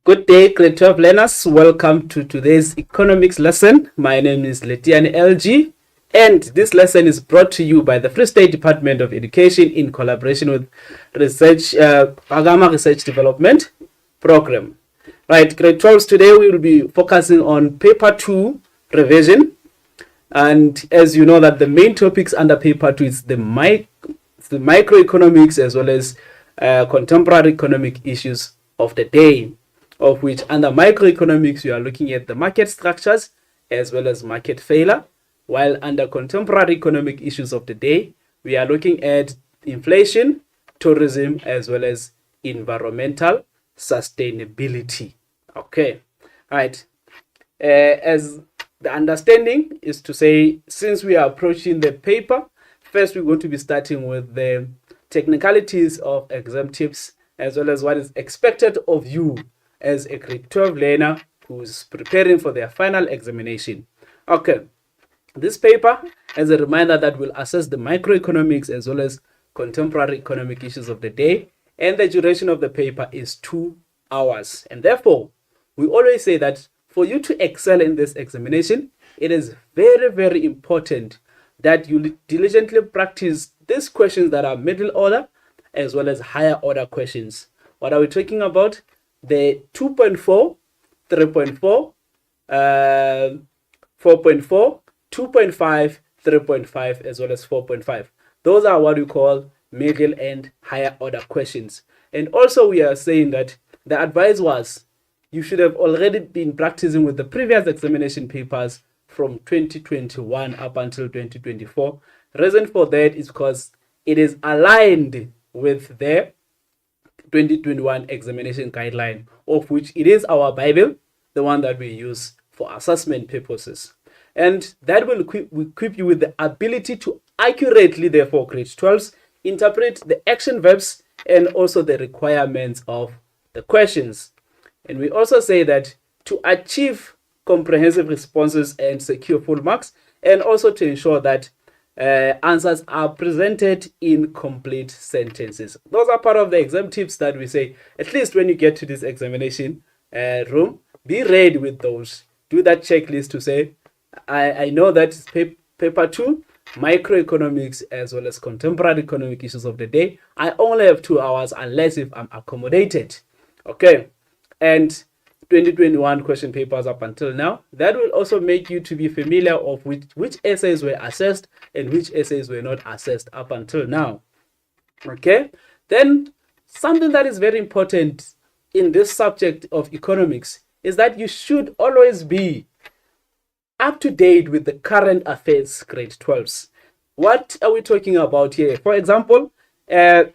Good day, grade 12 learners. Welcome to today's economics lesson. My name is Letiane LG, and this lesson is brought to you by the Free State Department of Education in collaboration with Agama Research Development Program. Right, grade 12s, today we will be focusing on paper 2 revision. And as you know that the main topics under paper 2 is the microeconomics as well as contemporary economic issues of the day, of which under microeconomics we are looking at the market structures as well as market failure, while under contemporary economic issues of the day we are looking at inflation, tourism, as well as environmental sustainability. Okay, right. As the understanding is to say, since we are approaching the paper, first we're going to be starting with the technicalities of exam tips as well as what is expected of you as a grade 12 learner who's preparing for their final examination. Okay, this paper, as a reminder, that will assess the microeconomics as well as contemporary economic issues of the day, and the duration of the paper is 2 hours. And therefore, we always say that for you to excel in this examination, it is very, very important that you diligently practice these questions that are middle order as well as higher order questions. What are we talking about? The 2.4, 3.4, 4.4, 2.5, 3.5, as well as 4.5. Those are what we call middle and higher order questions. And also we are saying that the advice was you should have already been practicing with the previous examination papers from 2021 up until 2024. Reason for that is because it is aligned with the 2021 examination guideline, of which it is our Bible, the one that we use for assessment purposes. And that will equip you with the ability to accurately, therefore, grade 12s, interpret the action verbs and also the requirements of the questions. And we also say that to achieve comprehensive responses and secure full marks, and also to ensure that answers are presented in complete sentences. Those are part of the exam tips that we say, at least when you get to this examination room, be ready with those. Do that checklist to say, I know that paper 2, microeconomics as well as contemporary economic issues of the day. I only have 2 hours unless if I'm accommodated. Okay. And 2021 question papers up until now, that will also make you to be familiar of which essays were assessed and which essays were not assessed up until now. Okay, then something that is very important in this subject of economics is that you should always be up to date with the current affairs, grade 12s. What are we talking about here? For example, the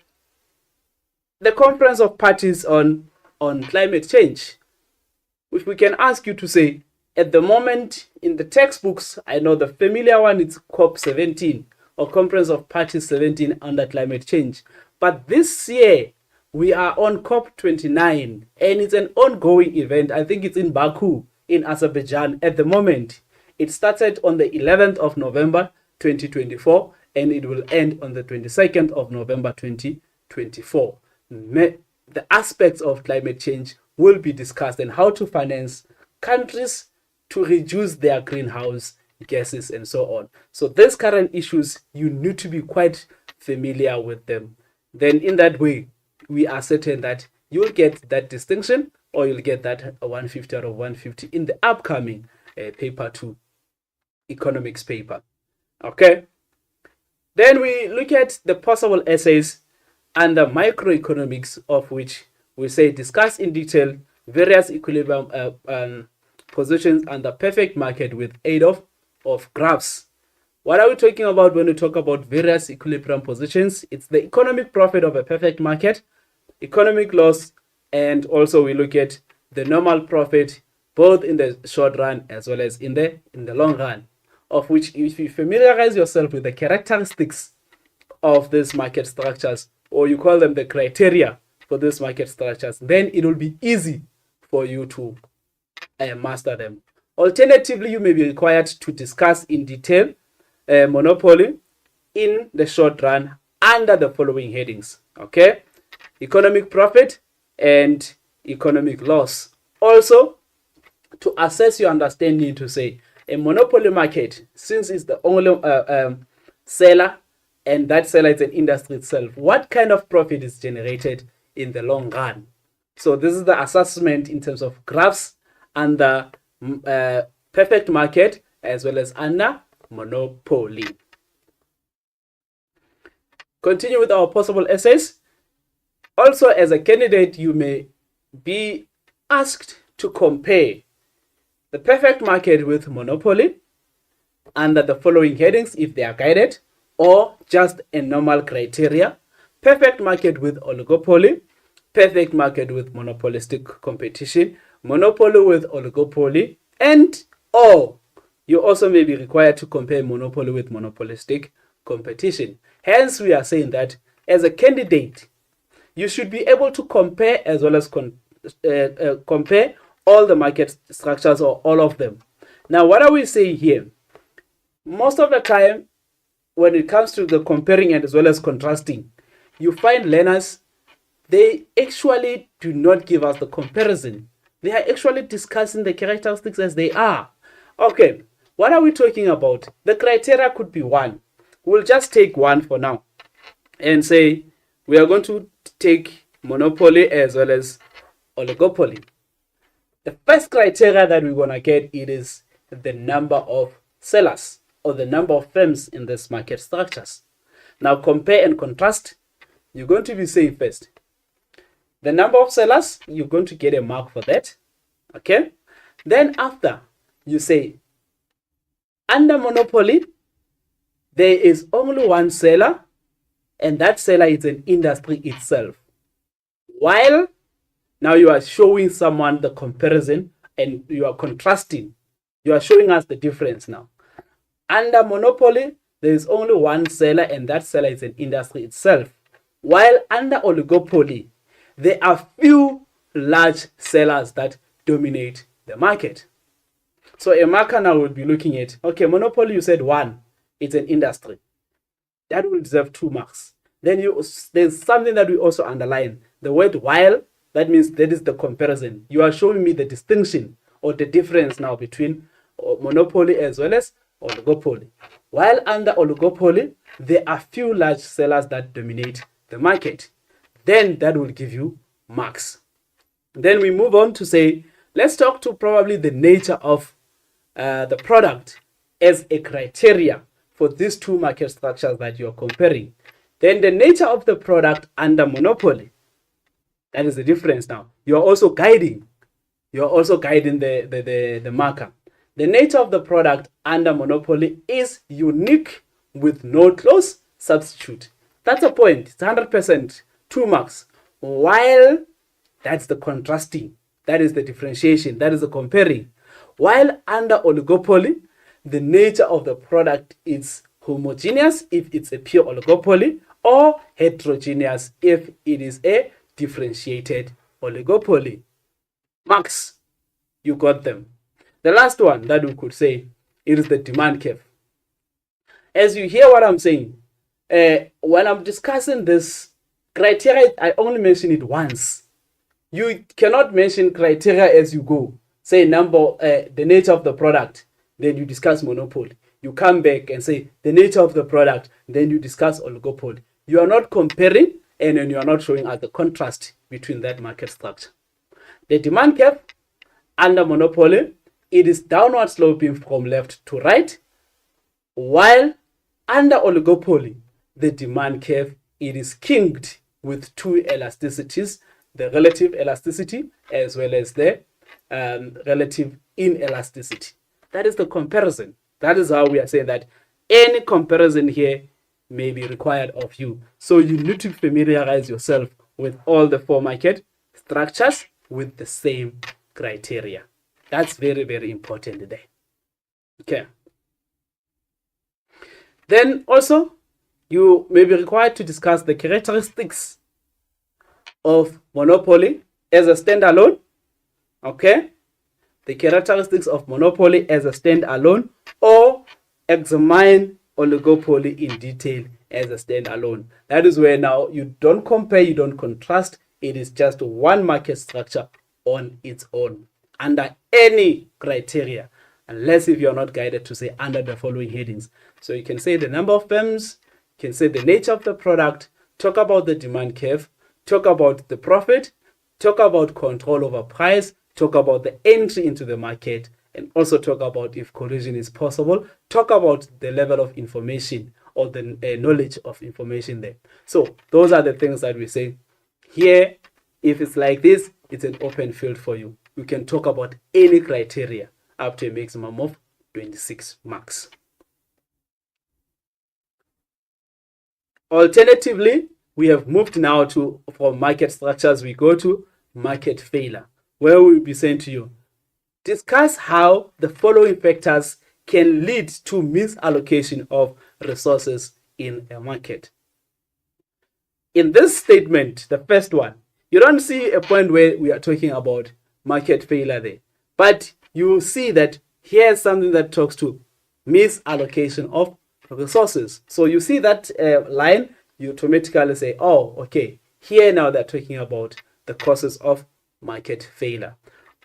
Conference of Parties on climate change. If we can ask you to say, at the moment in the textbooks, I know the familiar one is COP17 or Conference of Parties 17 under climate change. But this year we are on COP29 and it's an ongoing event. I think it's in Baku in Azerbaijan at the moment. It started on the 11th of November 2024 and it will end on the 22nd of November 2024. The aspects of climate change will be discussed and how to finance countries to reduce their greenhouse gases and so on. So these current issues, you need to be quite familiar with them. Then in that way, we are certain that you'll get that distinction or you'll get that 150 out of 150 in the upcoming paper 2 economics paper. Okay. Then we look at the possible essays under microeconomics, of which we say discuss in detail various equilibrium positions under perfect market with aid of graphs. What are we talking about when we talk about various equilibrium positions? It's the economic profit of a perfect market, economic loss, and also we look at the normal profit both in the short run as well as in the long run, of which if you familiarize yourself with the characteristics of these market structures, or you call them the criteria for these market structures, then it will be easy for you to master them. Alternatively, you may be required to discuss in detail monopoly in the short run under the following headings. Okay, economic profit, and economic loss. Also, to assess your understanding, to say a monopoly market, since it's the only seller, and that seller is an industry itself, what kind of profit is generated in the long run? So this is the assessment in terms of graphs under perfect market as well as under monopoly. Continue with our possible essays. Also, as a candidate, you may be asked to compare the perfect market with monopoly under the following headings if they are guided, or just a normal criteria: perfect market with oligopoly, perfect market with monopolistic competition, monopoly with oligopoly, and or you also may be required to compare monopoly with monopolistic competition. Hence, we are saying that as a candidate, you should be able to compare as well as compare all the market structures, or all of them. Now, what are we saying here? Most of the time, when it comes to the comparing and as well as contrasting, you find learners, they actually do not give us the comparison. They are actually discussing the characteristics as they are. Okay, what are we talking about? The criteria could be one. We'll just take one for now and say we are going to take monopoly as well as oligopoly. The first criteria that we're going to get, it is the number of sellers, or the number of firms in this market structures. Now, compare and contrast. You're going to be saying first, the number of sellers, you're going to get a mark for that. Okay. Then after, you say, under monopoly, there is only one seller, and that seller is an industry itself. While now you are showing someone the comparison and you are contrasting. You are showing us the difference now. Under monopoly, there is only one seller, and that seller is an industry itself. While under oligopoly, there are few large sellers that dominate the market. So a marker now would be looking at, okay, monopoly, you said one, it's an industry. That will deserve 2 marks. Then there's something that we also underline. The word while, that means that is the comparison. You are showing me the distinction or the difference now between monopoly as well as oligopoly. While under oligopoly, there are few large sellers that dominate the market. Then that will give you marks. Then we move on to say, let's talk to probably the nature of the product as a criteria for these two market structures that you're comparing. Then the nature of the product under monopoly, that is the difference now. You're also guiding the marker. The nature of the product under monopoly is unique with no close substitute. That's a point. It's 100%, 2 marks. While that's the contrasting, that is the differentiation, that is the comparing. While under oligopoly, the nature of the product is homogeneous if it's a pure oligopoly, or heterogeneous if it is a differentiated oligopoly. Marks, you got them. The last one that we could say, it is the demand curve. As you hear what I'm saying, when I'm discussing this criteria, I only mention it once. You cannot mention criteria as you go. Say the nature of the product, then you discuss monopoly. You come back and say the nature of the product, then you discuss oligopoly. You are not comparing, and then you are not showing us the contrast between that market structure. The demand curve under monopoly, it is downward sloping from left to right, while under oligopoly, the demand curve, it is kinked with 2 elasticities, the relative elasticity as well as the relative inelasticity. That is the comparison. That is how we are saying that any comparison here may be required of you. So you need to familiarize yourself with all the 4 market structures with the same criteria. That's very, very important there. Okay. Then also, you may be required to discuss the characteristics of monopoly as a standalone. Okay. The characteristics of monopoly as a standalone, or examine oligopoly in detail as a standalone. That is where now you don't compare, you don't contrast, it is just one market structure on its own under any criteria, unless if you're not guided to say under the following headings. So you can say the number of firms, you can say the nature of the product, talk about the demand curve, talk about the profit, talk about control over price, talk about the entry into the market, and also talk about if collusion is possible, talk about the level of information or the knowledge of information there. So those are the things that we say here. If it's like this, it's an open field for you. You can talk about any criteria up to a maximum of 26 marks. Alternatively, we have moved now to, from market structures, we go to market failure, where we'll be saying to you, discuss how the following factors can lead to misallocation of resources in a market. In this statement, the first one, you don't see a point where we are talking about market failure there, but you see that here's something that talks to misallocation of resources. So you see that line, you automatically say, oh, okay, here now they're talking about the causes of market failure.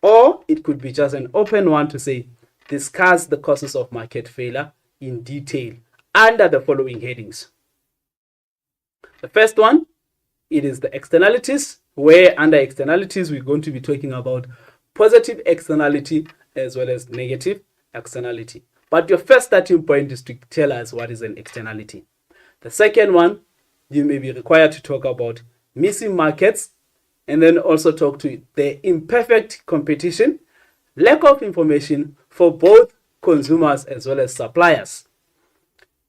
Or it could be just an open one to say, discuss the causes of market failure in detail under the following headings. The first one, it is the externalities, where under externalities, we're going to be talking about positive externality as well as negative externality. But your first starting point is to tell us what is an externality. The second one, you may be required to talk about missing markets, and then also talk to the imperfect competition, lack of information for both consumers as well as suppliers,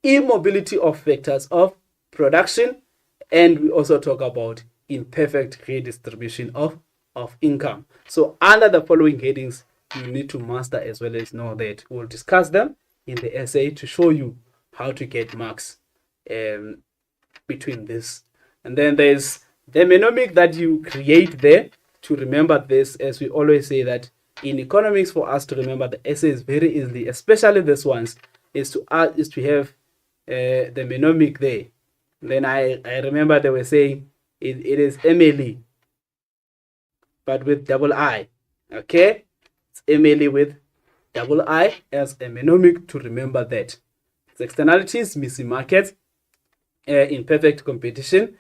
immobility of factors of production, and we also talk about imperfect redistribution of income. So under the following headings, you need to master as well as know that. We'll discuss them in the essay to show you how to get marks between this. And then there's the mnemonic that you create there to remember this, as we always say that in economics, for us to remember the essays very easily, especially this ones, is to have the mnemonic there. Then I remember they were saying it is Emily, but with double I. Okay, it's Emily with double I as a mnemonic to remember that. It's externalities, missing markets, imperfect competition,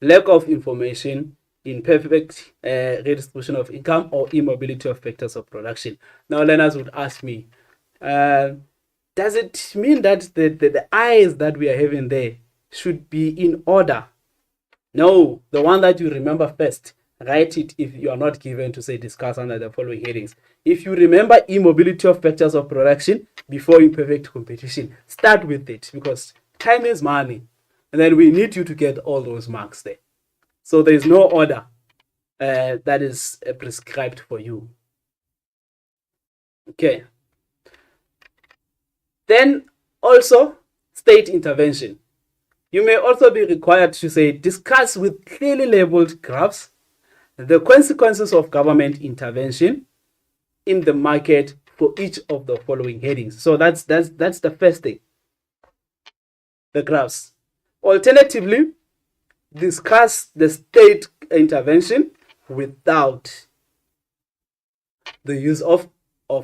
lack of information, imperfect redistribution of income, or immobility of factors of production. Now learners would ask me, does it mean that the I's that we are having there should be in order? No, the one that you remember first, write it if you are not given to say discuss under the following headings. If you remember immobility of factors of production before imperfect competition, start with it, because time is money. And then we need you to get all those marks there. So there is no order that is prescribed for you. Okay. Then also state intervention. You may also be required to say, discuss with clearly labeled graphs the consequences of government intervention in the market for each of the following headings. So that's the first thing, the graphs. Alternatively, discuss the state intervention without the use of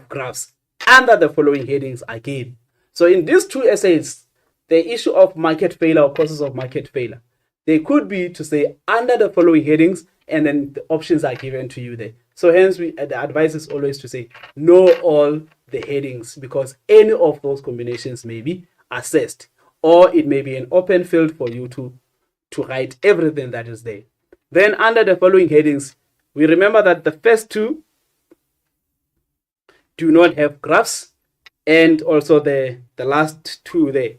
graphs under the following headings again. So in these two essays, the issue of market failure or causes of market failure, they could be to say under the following headings, and then the options are given to you there. So hence the advice is always to say know all the headings, because any of those combinations may be assessed, or it may be an open field for you to write everything that is there. Then under the following headings, we remember that the first two do not have graphs, and also the last two there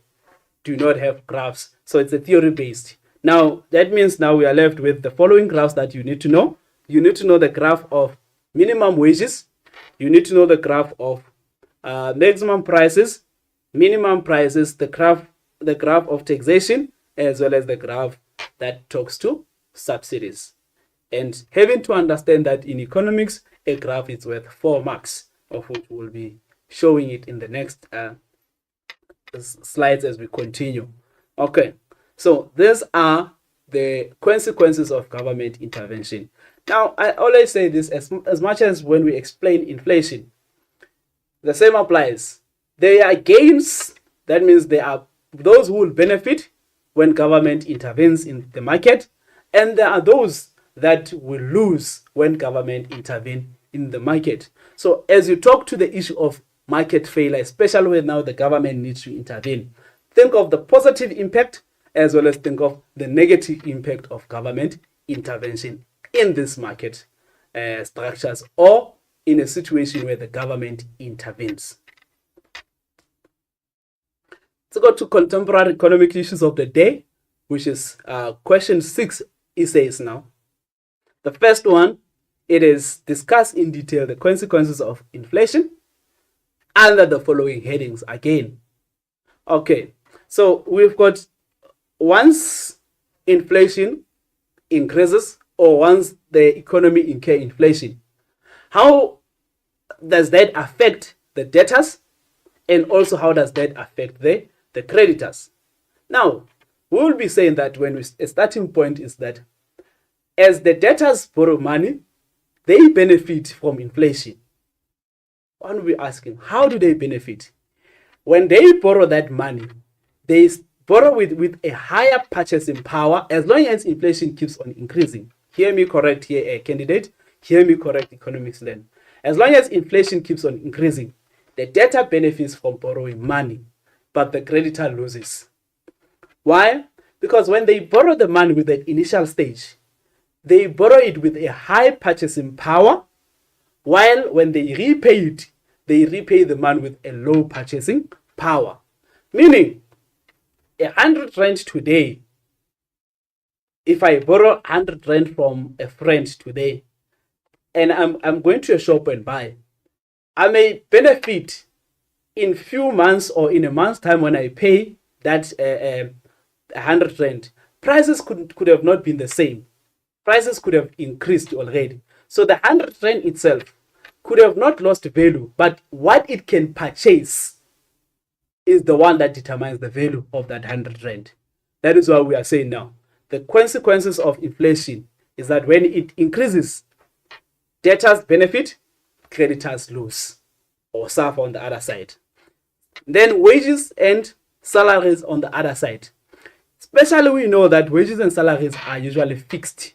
do not have graphs. So it's a theory based. Now that means now we are left with the following graphs that you need to know. You need to know the graph of minimum wages. You need to know the graph of maximum prices, minimum prices, the graph of taxation, as well as the graph that talks to subsidies. And having to understand that in economics, a graph is worth 4 marks, of which we'll be showing it in the next slides as we continue. Okay, so these are the consequences of government intervention. Now, I always say this as much as when we explain inflation, the same applies. There are gains, that means there are those who will benefit when government intervenes in the market, and there are those that will lose when government intervenes in the market. So as you talk to the issue of market failure, especially when now the government needs to intervene, think of the positive impact as well as think of the negative impact of government intervention in this market structures or in a situation where the government intervenes. Let's go to contemporary economic issues of the day, which is question 6 essays now. The first one, it is discuss in detail the consequences of inflation under the following headings again. Okay, so we've got once inflation increases or once the economy incur inflation, how does that affect the debtors, and also how does that affect the creditors? Now, we will be saying that a starting point is that as the debtors borrow money, they benefit from inflation. One will be asking, how do they benefit? When they borrow that money, they borrow with a higher purchasing power as long as inflation keeps on increasing. Hear me correct here, candidate. Hear me correct, economics learn. As long as inflation keeps on increasing, the debtor benefits from borrowing money, but the creditor loses. Why? Because when they borrow the money with the initial stage, they borrow it with a high purchasing power, while when they repay it, they repay the money with a low purchasing power. Meaning, 100 rand today, if I borrow 100 rand from a friend today, and I'm going to a shop and buy, I may benefit in few months or in a month's time when I pay that 100 rand. Prices could have not been the same. Prices could have increased already. So the 100 rand itself could have not lost value, but what it can purchase is the one that determines the value of that 100 rand. That is what we are saying now. The consequences of inflation is that when it increases, debtors benefit, creditors lose or suffer on the other side. Then wages and salaries on the other side. Especially we know that wages and salaries are usually fixed.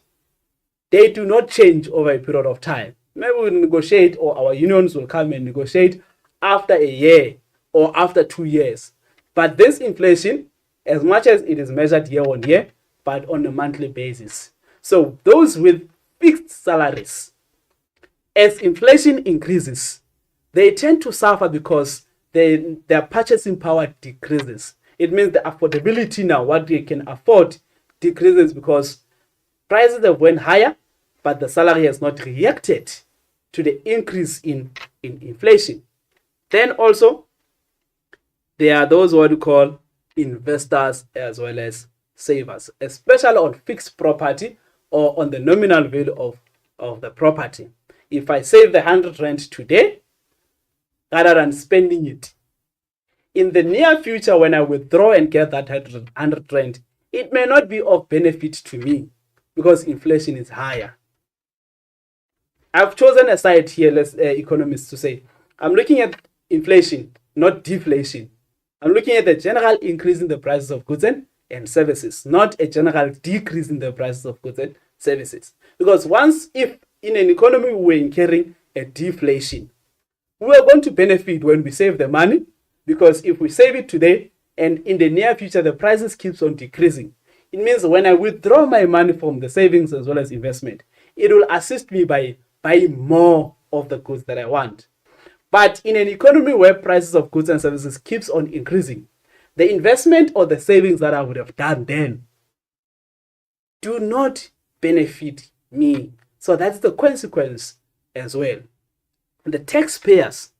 They do not change over a period of time. Maybe we'll negotiate, or our unions will come and negotiate after a year or after 2 years. But this inflation, as much as it is measured year on year, but on a monthly basis. So those with fixed salaries, as inflation increases, they tend to suffer because their purchasing power decreases. It means the affordability now, what they can afford, decreases because prices have went higher, but the salary has not reacted to the increase in inflation. Then also, there are those what we call investors as well as savers, especially on fixed property or on the nominal value of the property. If I save the 100 rand today, rather than spending it, in the near future when I withdraw and get that 100 rand, it may not be of benefit to me because inflation is higher. I've chosen a side here, economists, to say, I'm looking at inflation, not deflation. I'm looking at the general increase in the prices of goods and services, not a general decrease in the prices of goods and services. Because if in an economy we're incurring a deflation, we are going to benefit when we save the money, because if we save it today and in the near future the prices keeps on decreasing, it means when I withdraw my money from the savings as well as investment, it will assist me by buying more of the goods that I want. But in an economy where prices of goods and services keeps on increasing, the investment or the savings that I would have done then do not benefit me. So that's the consequence as well. The taxpayers,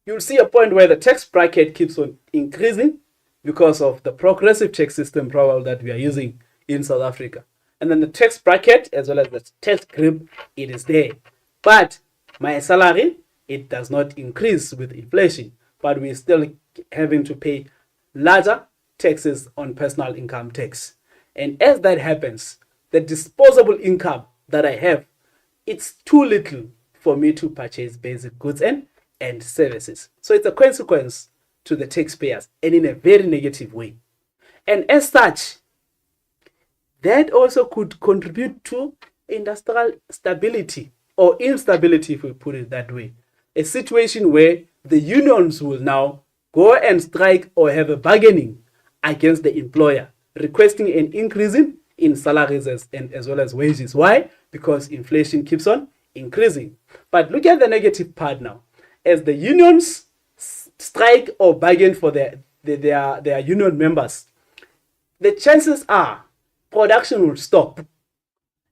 you'll see a point where the tax bracket keeps on increasing because of the progressive tax system probably that we are using in South Africa. And then the tax bracket as well as the tax group, it is there. But my salary, it does not increase with inflation, but we're still having to pay larger taxes on personal income tax. And as that happens, the disposable income that I have, it's too little for me to purchase basic goods and services. So it's a consequence to the taxpayers, and in a very negative way. And as such, that also could contribute to industrial stability or instability, if we put it that way. A situation where the unions will now go and strike or have a bargaining against the employer, requesting an increase in salaries as well as wages. Why? Because inflation keeps on increasing. But look at the negative part now. As the unions strike or bargain for their union members, the chances are production will stop.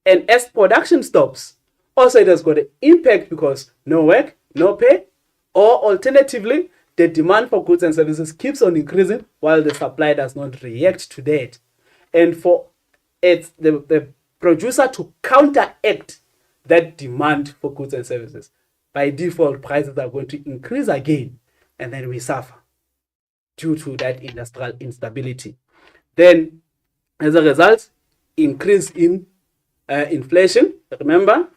And as production stops, also it has got an impact because no work, no pay, or alternatively, the demand for goods and services keeps on increasing while the supply does not react to that. And for the producer to counteract that demand for goods and services, by default, prices are going to increase again, and then we suffer due to that industrial instability. Then, as a result, increase in inflation. Remember,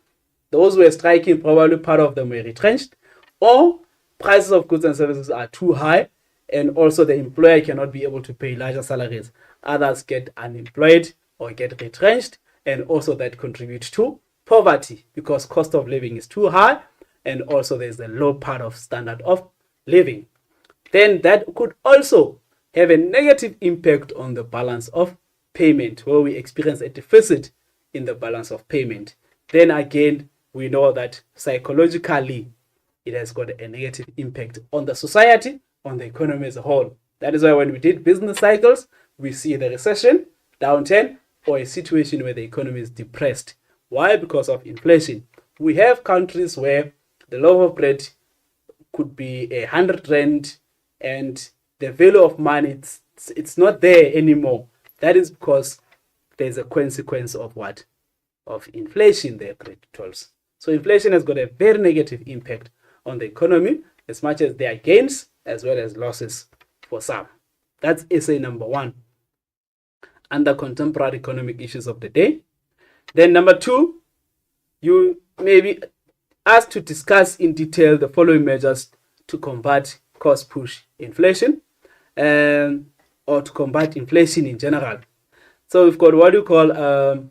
those who were striking, probably part of them were retrenched, or prices of goods and services are too high, and also the employer cannot be able to pay larger salaries. Others get unemployed or get retrenched, and also that contributes to poverty because cost of living is too high, and also there's a low part of standard of living. Then that could also have a negative impact on the balance of payment, where we experience a deficit in the balance of payment. Then again, we know that psychologically it has got a negative impact on the society, on the economy as a whole. That is why when we did business cycles, we see the recession, downturn, or a situation where the economy is depressed. Why? Because of inflation. We have countries where the loaf of bread could be 100 rand, and the value of money, it's not there anymore. That is because there's a consequence of what? Of inflation there, creditors. So inflation has got a very negative impact on the economy, as much as there are gains as well as losses for some. That's essay number 1 under contemporary economic issues of the day. Then number 2, you may be asked to discuss in detail the following measures to combat cost push inflation, or to combat inflation in general. So we've got what you call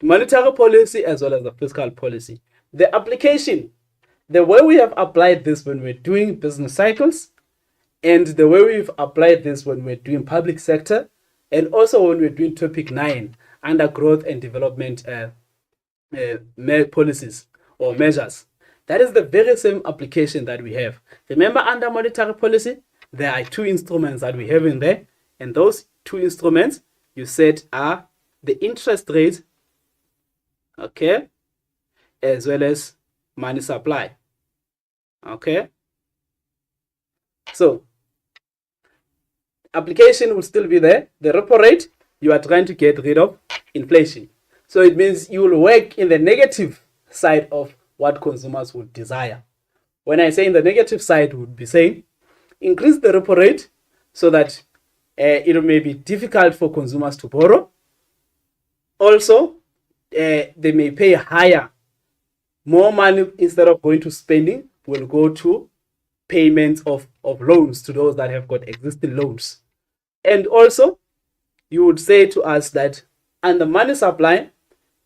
monetary policy as well as the fiscal policy. The application, the way we have applied this when we're doing business cycles, and the way we've applied this when we're doing public sector, and also when we're doing topic 9 under growth and development policies or measures, that is the very same application that we have. Remember, under monetary policy, there are 2 instruments that we have in there, and those 2 instruments you said are the interest rate, okay, as well as money supply. Okay, so application will still be there. The repo rate, you are trying to get rid of inflation. So it means you will work in the negative side of what consumers would desire. When I say in the negative side, would be saying increase the repo rate so that it may be difficult for consumers to borrow. Also, they may pay higher. More money, instead of going to spending, will go to payments of loans to those that have got existing loans. And also, you would say to us that under money supply,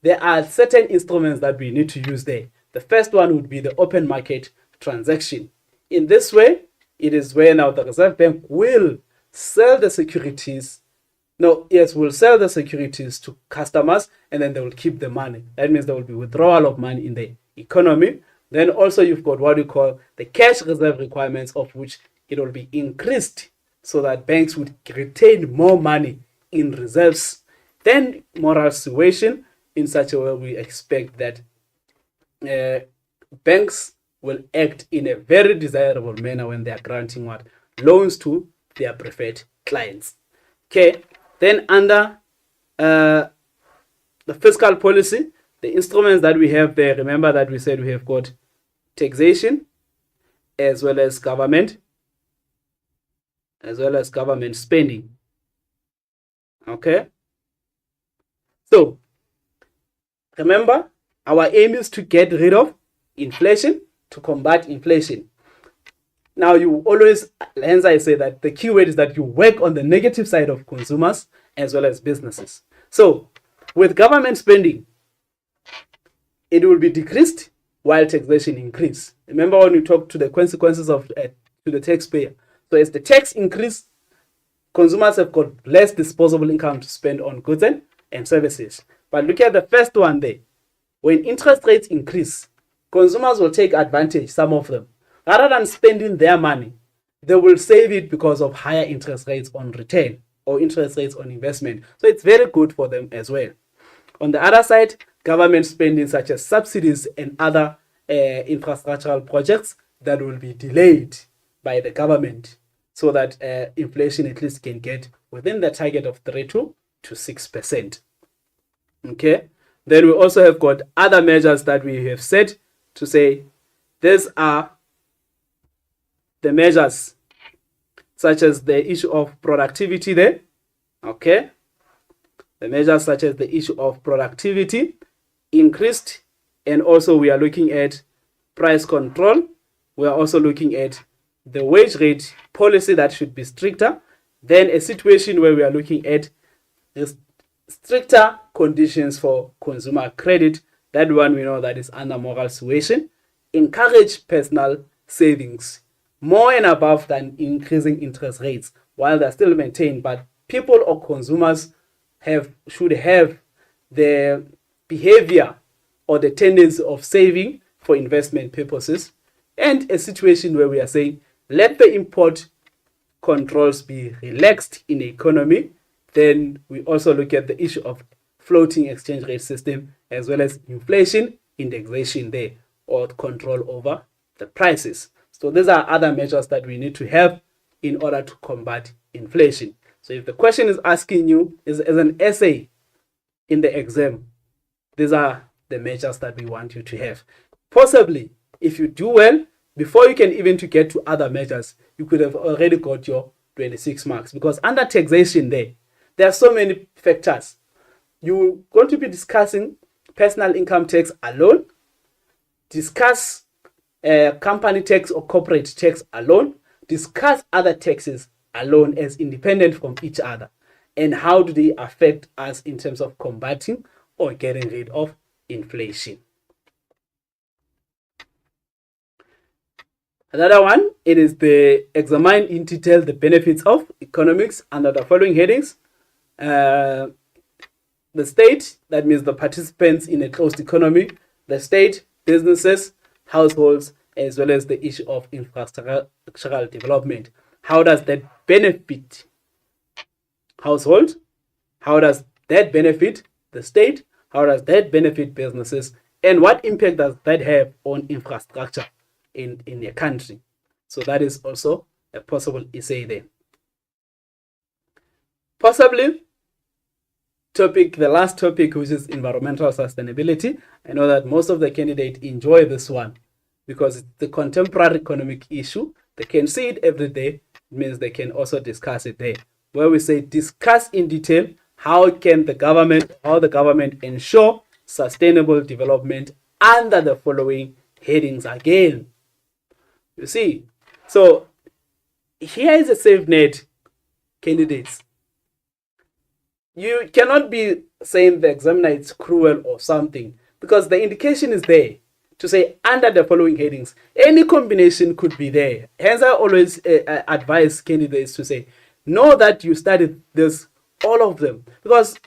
there are certain instruments that we need to use there. The first one would be the open market transaction. In this way, it is where now the Reserve Bank will sell the securities. Will sell the securities to customers, and then they will keep the money. That means there will be withdrawal of money in the economy. Then also you've got what you call the cash reserve requirements, of which it will be increased so that banks would retain more money in reserves. Then moral suasion, in such a way we expect that banks will act in a very desirable manner when they are granting what? Loans to their preferred clients. Okay, then under the fiscal policy, the instruments that we have there, remember that we said we have got taxation as well as government spending. Okay, So remember, our aim is to get rid of inflation, to combat inflation. Now, you always, hence I say that the key word is that you work on the negative side of consumers as well as businesses. So with government spending, it will be decreased while taxation increase. Remember when we talked to the consequences of to the taxpayer. So as the tax increase, consumers have got less disposable income to spend on goods and services. But look at the first one there. When interest rates increase, consumers will take advantage, some of them. Rather than spending their money, they will save it because of higher interest rates on return or interest rates on investment. So it's very good for them as well. On the other side, government spending such as subsidies and other infrastructural projects that will be delayed by the government so that inflation at least can get within the target of 3 to 6%. Okay. Then we also have got other measures that we have set to say these are the measures such as the issue of productivity there. Okay. The measures such as the issue of productivity increased, and also we are looking at price control. We are also looking at the wage rate policy that should be stricter. Then a situation where we are looking at this stricter conditions for consumer credit. That one we know that is under moral suasion. Encourage personal savings more and above than increasing interest rates while they're still maintained, but people or consumers should have the behavior or the tendency of saving for investment purposes. And a situation where we are saying let the import controls be relaxed in the economy. Then we also look at the issue of floating exchange rate system as well as inflation indexation there, or control over the prices. So these are other measures that we need to have in order to combat inflation. So if the question is asking you as an essay in the exam, these are the measures that we want you to have. Possibly, if you do well, before you can even to get to other measures, you could have already got your 26 marks, because under taxation there are so many factors. You're going to be discussing personal income tax alone, discuss company tax or corporate tax alone, discuss other taxes alone as independent from each other, and how do they affect us in terms of combating or getting rid of inflation. Another one, it is the examine in detail the benefits of economics under the following headings. The state, that means the participants in a closed economy, the state, businesses, households, as well as the issue of infrastructural development. How does that benefit household? How does that benefit the state? How does that benefit businesses? And what impact does that have on infrastructure in a country? So that is also a possible essay there. Possibly the last topic, which is environmental sustainability. I know that most of the candidates enjoy this one because it's the contemporary economic issue. They can see it every day. It means they can also discuss it there, where we say discuss in detail how the government ensure sustainable development under the following headings again. You see, so here is a safe net, candidates. You cannot be saying the examiner is cruel or something, because the indication is there to say under the following headings. Any combination could be there. Hence, I always advise candidates to say, know that you studied this, all of them, because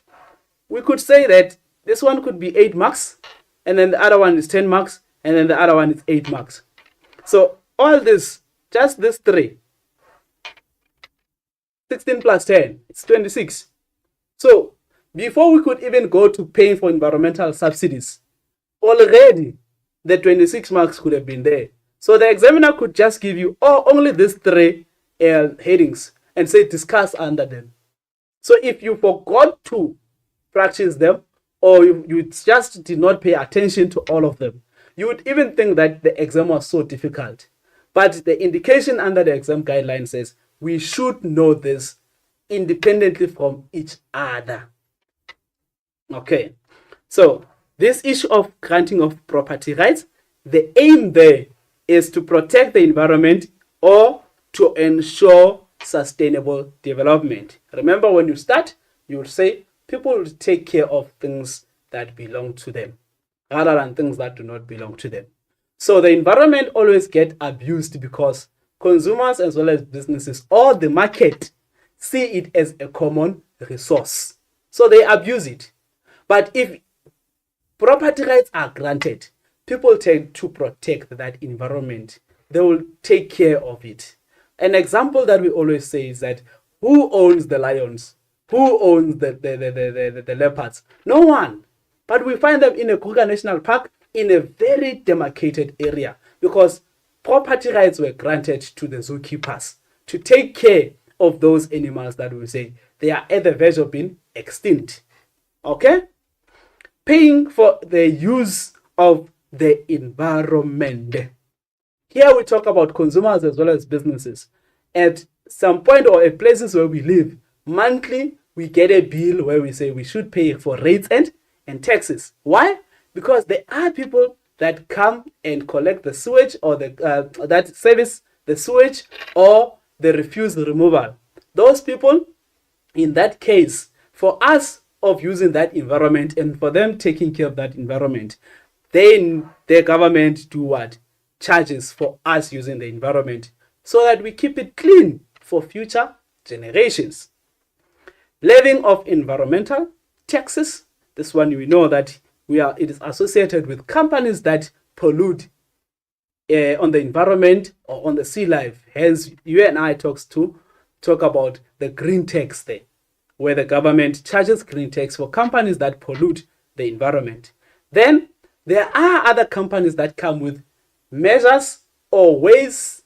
we could say that this one could be 8 marks, and then the other one is 10 marks, and then the other one is 8 marks. So all this, just this 3, 16 plus 10, it's 26. So before we could even go to paying for environmental subsidies, already the 26 marks could have been there. So the examiner could just give you only these 3 headings and say discuss under them. So if you forgot to practice them, or you just did not pay attention to all of them, you would even think that the exam was so difficult. But the indication under the exam guideline says we should know this independently from each other. Okay, so this issue of granting of property rights, the aim there is to protect the environment or to ensure sustainable development. Remember, when you start, you would say people will take care of things that belong to them rather than things that do not belong to them. So the environment always get abused because consumers as well as businesses or the market see it as a common resource. So they abuse it. But if property rights are granted, people tend to protect that environment. They will take care of it. An example that we always say is that who owns the lions? Who owns the leopards? No one. But we find them in a Kruger National Park in a very demarcated area because property rights were granted to the zookeepers to take care of those animals that we say they are at the verge of being extinct. Okay? Paying for the use of the environment. Here we talk about consumers as well as businesses. At some point or at places where we live, monthly we get a bill where we say we should pay for rates and taxes. Why? Because there are people that come and collect the sewage or that service the sewage or they refuse the removal. Those people, in that case, for us of using that environment and for them taking care of that environment, then the government do what? Charges for us using the environment so that we keep it clean for future generations. Levying of environmental taxes. This one we know that it is associated with companies that pollute on the environment or on the sea life. Hence, you and I talk about the green tax there, where the government charges green tax for companies that pollute the environment. Then there are other companies that come with measures or ways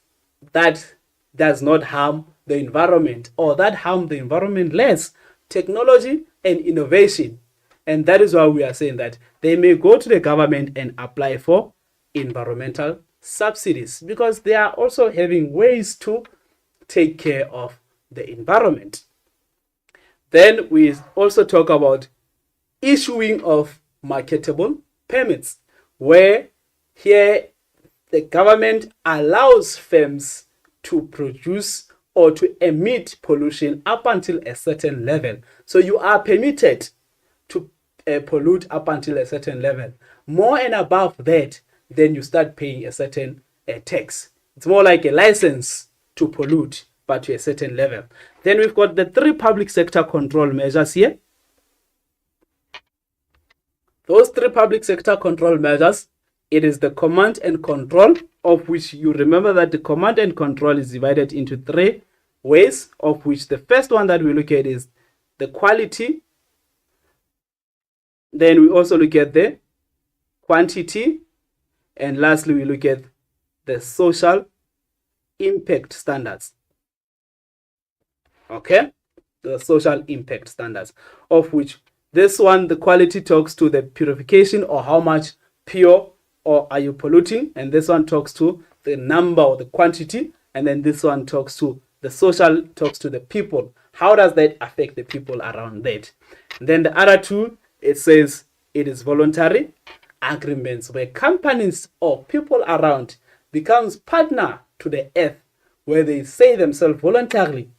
that does not harm the environment or that harm the environment less. Technology and innovation. And that is why we are saying that they may go to the government and apply for environmental subsidies because they are also having ways to take care of the environment. Then we also talk about issuing of marketable permits, where here the government allows firms to produce or to emit pollution up until a certain level. So you are permitted to pollute up until a certain level. More and above that, then you start paying a certain tax. It's more like a license to pollute, but to a certain level. Then we've got the 3 public sector control measures here. Those 3 public sector control measures, it is the command and control, of which you remember that the command and control is divided into 3 ways, of which the first one that we look at is the quality. Then we also look at the quantity. And lastly, we look at the social impact standards. Okay? The social impact standards, of which this one, the quality talks to the purification or how much pure or are you polluting. And this one talks to the number or the quantity. And then this one talks to the social, talks to the people. How does that affect the people around that? And then the other 2, it says it is voluntary agreements where companies or people around becomes partner to the earth, where they say themselves voluntarily,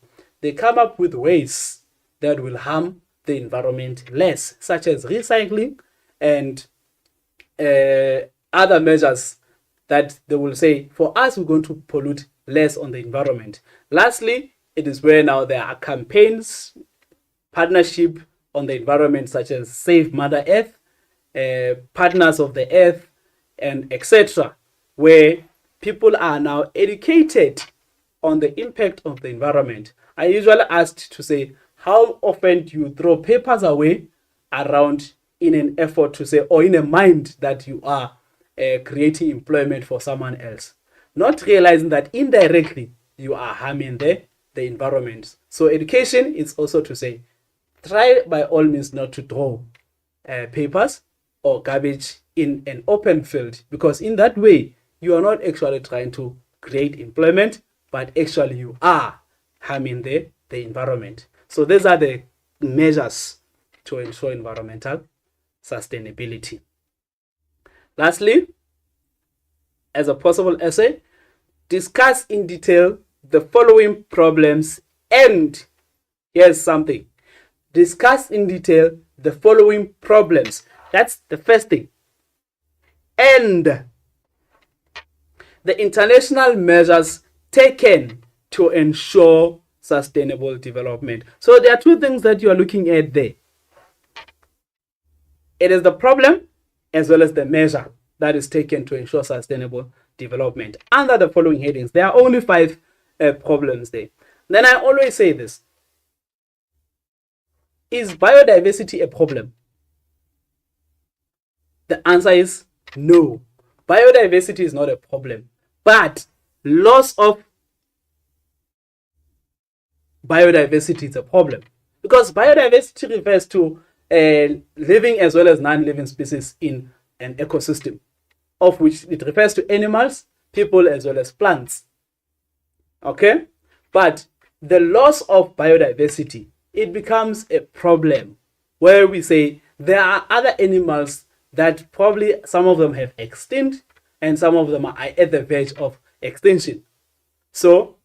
they come up with ways that will harm the environment less, such as recycling and other measures that they will say, for us, we're going to pollute less on the environment. Lastly, it is where now there are campaigns, partnership on the environment, such as Save Mother Earth, Partners of the Earth, and etc., where people are now educated on the impact of the environment. I usually asked to say, how often do you throw papers away around in an effort to say, or in a mind that you are creating employment for someone else, not realizing that indirectly you are harming the environment. So education is also to say, try by all means not to throw papers or garbage in an open field, because in that way you are not actually trying to create employment, but actually you are harming the environment. So these are the measures to ensure environmental sustainability. Lastly, as a possible essay, discuss in detail the following problems and here's something. Discuss in detail the following problems. That's the first thing. And the international measures taken to ensure sustainable development. So there are two things that you are looking at there. It is the problem as well as the measure that is taken to ensure sustainable development. Under the following headings, there are only 5 problems there. Then I always say this. Is biodiversity a problem? The answer is no. Biodiversity is not a problem. But loss of biodiversity is a problem. Because biodiversity refers to living as well as non-living species in an ecosystem, of which it refers to animals, people, as well as plants. Okay? But the loss of biodiversity, it becomes a problem where we say there are other animals that probably some of them have extinct and some of them are at the verge of extinction. So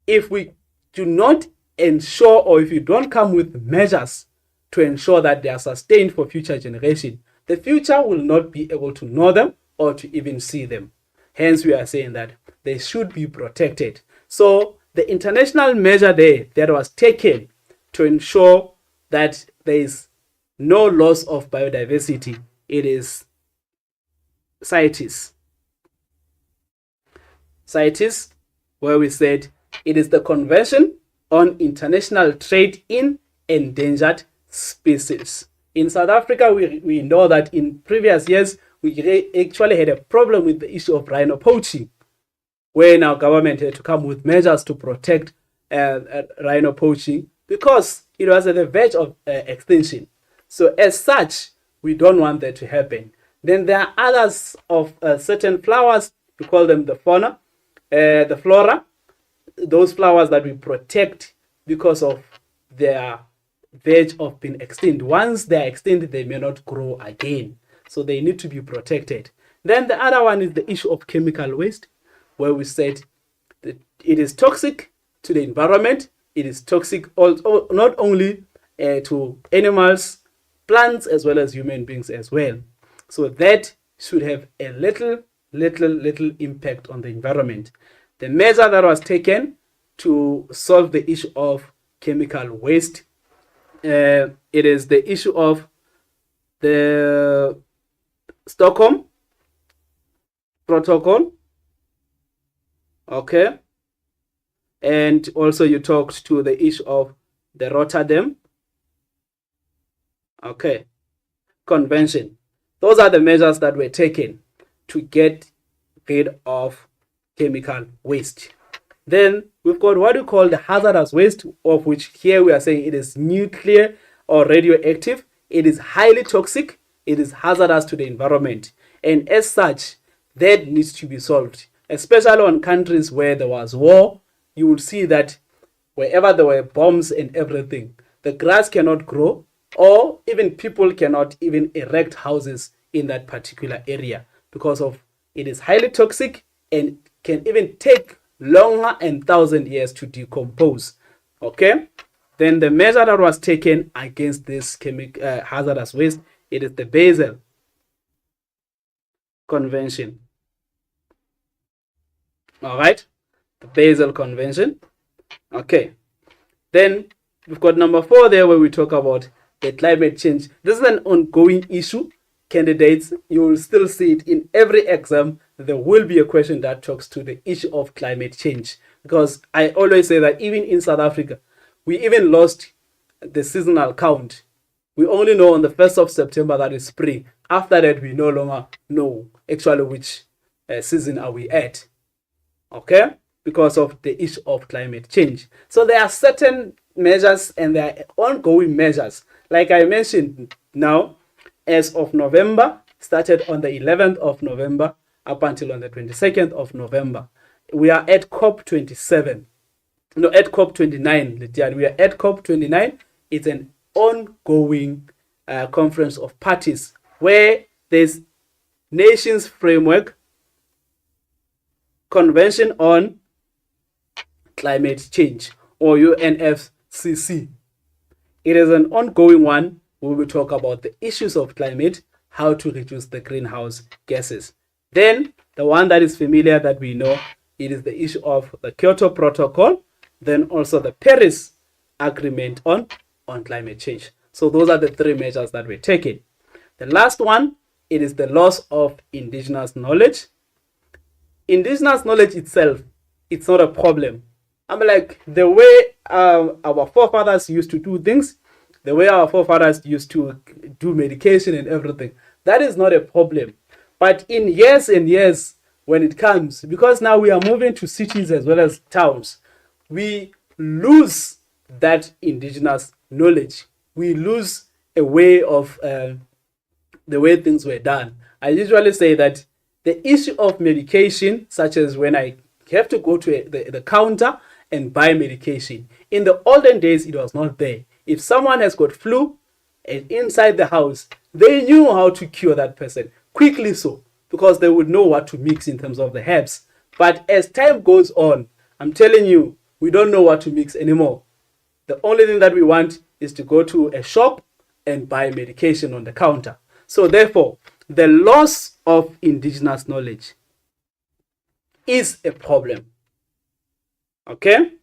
if we do not ensure, or if you don't come with measures to ensure that they are sustained for future generation, the future will not be able to know them or to even see them. Hence, we are saying that they should be protected. So the international measure there that was taken to ensure that there is no loss of biodiversity, it is CITES. CITES, where we said it is the Convention on International Trade in Endangered Species. In South Africa, we know that in previous years, we actually had a problem with the issue of rhino poaching, when our government had to come with measures to protect rhino poaching because it was at the verge of extinction. So as such, we don't want that to happen. Then there are others of certain flowers, we call them the fauna, the flora, those flowers that we protect because of their verge of being extinct. Once they are extinct, they may not grow again. So they need to be protected. Then the other one is the issue of chemical waste, where we said that it is toxic to the environment. It is toxic also, not only to animals, plants, as well as human beings as well. So that should have a little impact on the environment. The measure that was taken to solve the issue of chemical waste, it is the issue of the Stockholm Protocol. Okay. And also you talked to the issue of the Rotterdam Convention. Those are the measures that were taken to get rid of chemical waste. Then we've got what we call the hazardous waste, of which here we are saying it is nuclear or radioactive. It is highly toxic. It is hazardous to the environment. And as such, that needs to be solved. Especially on countries where there was war, you will see that wherever there were bombs and everything, the grass cannot grow, or even people cannot even erect houses in that particular area because of it is highly toxic and can even take longer and 1,000 years to decompose. Okay, then the measure that was taken against this hazardous waste, it is the Basel Convention. All right, the Basel Convention. Okay, then we've got number 4 there, where we talk about the climate change. This is an ongoing issue. Candidates, you will still see it in every exam. There will be a question that talks to the issue of climate change, because I always say that even in South Africa, we even lost the seasonal count. We only know on the 1st of September that is spring. After that, we no longer know actually which season are we at. Okay, because of the issue of climate change. So there are certain measures and there are ongoing measures. Like I mentioned now, as of November, started on the 11th of November up until on the 22nd of November. We are at COP27. No, at COP29. We are at COP29. It's an ongoing conference of parties, where there's Nations Framework Convention on Climate Change, or UNFCCC. It is an ongoing one where we talk about the issues of climate, how to reduce the greenhouse gases. Then the one that is familiar that we know, it is the issue of the Kyoto Protocol, then also the Paris Agreement on climate change. So those are the three measures that we're taking. The last one, it is the loss of indigenous knowledge. Indigenous knowledge itself, it's not a problem. I mean, like the way our forefathers used to do things, the way our forefathers used to do medication and everything, that is not a problem. But in years and years, when it comes, because now we are moving to cities as well as towns, we lose that indigenous knowledge. We lose a way of the way things were done. I usually say that the issue of medication, such as when I have to go to the counter and buy medication, in the olden days, it was not there. If someone has got flu and inside the house, they knew how to cure that person quickly, so because they would know what to mix in terms of the herbs. But as time goes on, I'm telling you, we don't know what to mix anymore. The only thing that we want is to go to a shop and buy medication on the counter. So therefore, the loss of indigenous knowledge is a problem. Okay?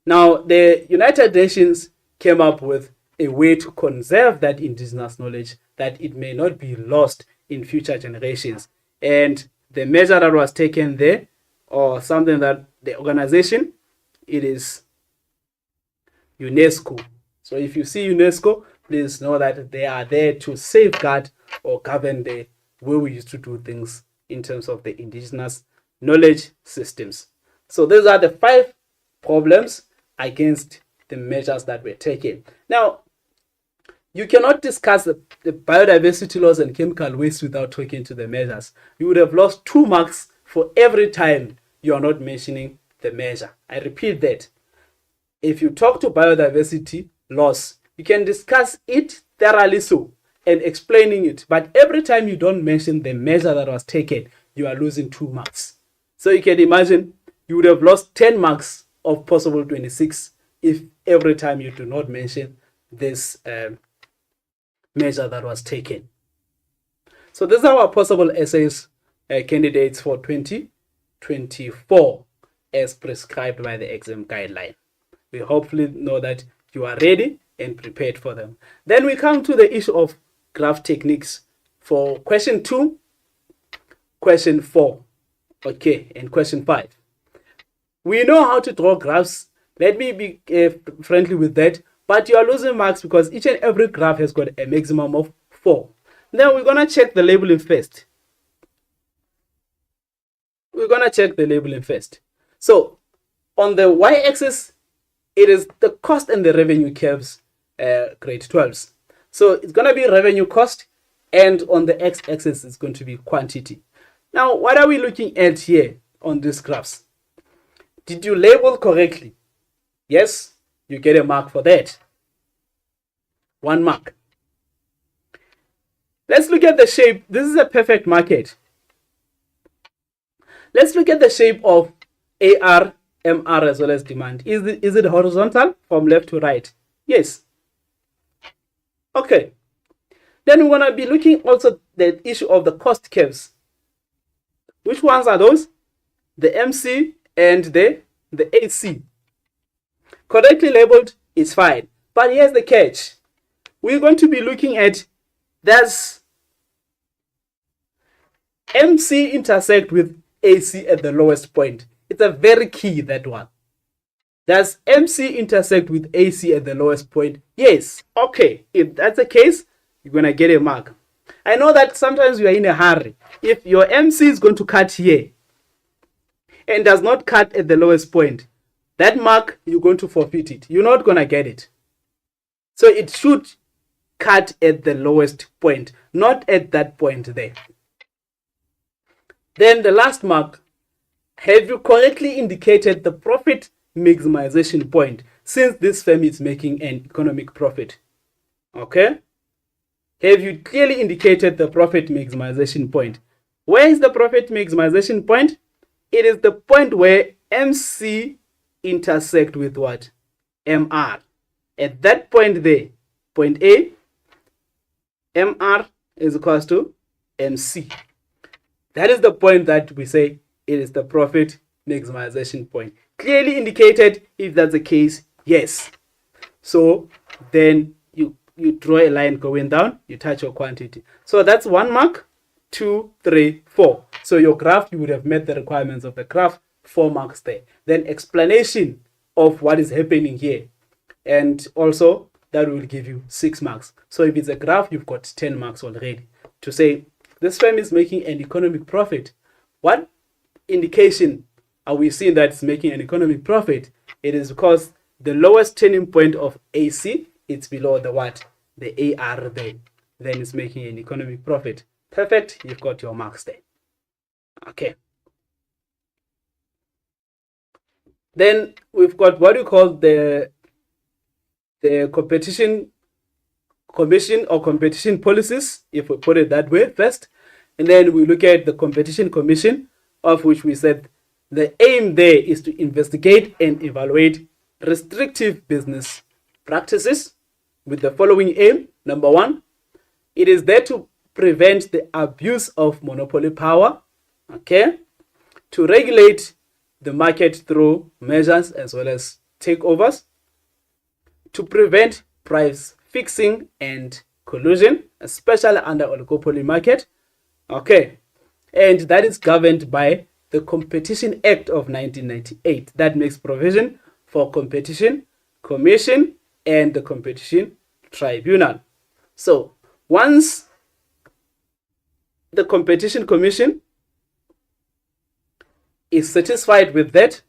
Now, the United Nations came up with a way to conserve that indigenous knowledge, that it may not be lost in future generations. And the measure that was taken there, or something that the organization, it is UNESCO. So if you see UNESCO, please know that they are there to safeguard or govern the way we used to do things in terms of the indigenous knowledge systems. So these are the 5 problems against the measures that were taken. Now, you cannot discuss the biodiversity loss and chemical waste without talking to the measures. You would have lost 2 marks for every time you are not mentioning the measure. I repeat that. If you talk to biodiversity loss, you can discuss it thoroughly so and explaining it. But every time you don't mention the measure that was taken, you are losing 2 marks. So you can imagine you would have lost 10 marks of possible 26 if every time you do not mention this measure that was taken. So these are our possible essays candidates for 2024 as prescribed by the exam guideline. We hopefully know that you are ready and prepared for them. Then we come to the issue of graph techniques for question 2, question 4, okay, and question 5. We know how to draw graphs. Let me be friendly with that. But you are losing marks because each and every graph has got a maximum of 4. Then we're going to check the labeling first. So on the y-axis, it is the cost and the revenue curves, grade 12s. So it's going to be revenue cost, and on the x-axis, it's going to be quantity. Now, what are we looking at here on these graphs? Did you label correctly? Yes, you get a mark for that. 1 mark. Let's look at the shape. This is a perfect market. Let's look at the shape of AR, MR as well as demand. Is it horizontal from left to right? Yes. Okay. Then we're going to be looking also the issue of the cost curves. Which ones are those? The MC and the AC. Correctly labeled is fine. But here's the catch. We're going to be looking at, does MC intersect with AC at the lowest point? It's a very key, that one. Does MC intersect with AC at the lowest point? Yes. Okay. If that's the case, you're going to get a mark. I know that sometimes you are in a hurry. If your MC is going to cut here and does not cut at the lowest point, that mark, you're going to forfeit it. You're not going to get it. So it should cut at the lowest point, not at that point there. Then the last mark, have you correctly indicated the profit maximization point since this firm is making an economic profit? Okay. have you clearly indicated the profit maximization point. Where is the profit maximization point? It is the point where MC intersect with what? MR. At that point there, point A, MR is equals to MC. That is the point that we say it is the profit maximization point. Clearly indicated. If that's the case, yes. So then you draw a line going down, you touch your quantity. So that's 1 mark, 2, 3, 4. So your graph, you would have met the requirements of the graph, 4 marks there. Then explanation of what is happening here. And also that will give you 6 marks. So if it's a graph, you've got 10 marks already. To say this firm is making an economic profit. What indication are we seeing that it's making an economic profit? It is because the lowest turning point of AC, it's below the what? The AR there. Then it's making an economic profit. Perfect. You've got your marks there. Okay. Then we've got what we call the competition commission or competition policies, if we put it that way first. And then we look at the competition commission, of which we said the aim there is to investigate and evaluate restrictive business practices with the following aim. Number 1, it is there to prevent the abuse of monopoly power, okay, to regulate the market through measures as well as takeovers, to prevent price fixing and collusion, especially under oligopoly market, okay, and that is governed by the Competition Act of 1998 that makes provision for competition commission and the competition tribunal. So once the competition commission is satisfied with that,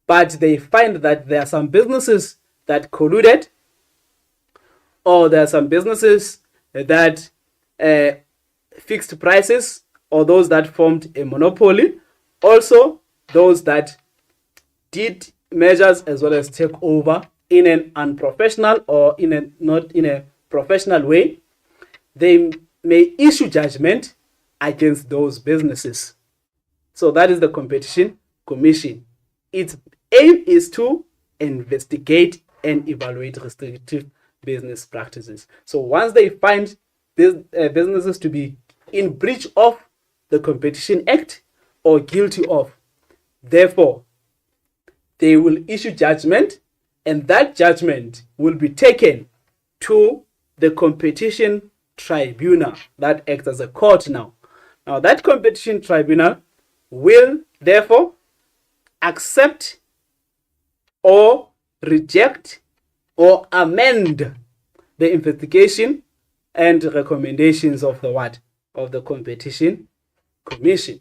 but they find that there are some businesses that colluded, or there are some businesses that fixed prices, or those that formed a monopoly, also those that did measures as well as take over in an unprofessional or not in a professional way, they may issue judgment against those businesses. So that is the competition commission. Its aim is to investigate and evaluate restrictive business practices. So once they find businesses to be in breach of the Competition Act or guilty of, therefore they will issue judgment, and that judgment will be taken to the competition tribunal that acts as a court now. Now that competition tribunal will therefore accept or reject or amend the investigation and recommendations of the what? Of the competition commission.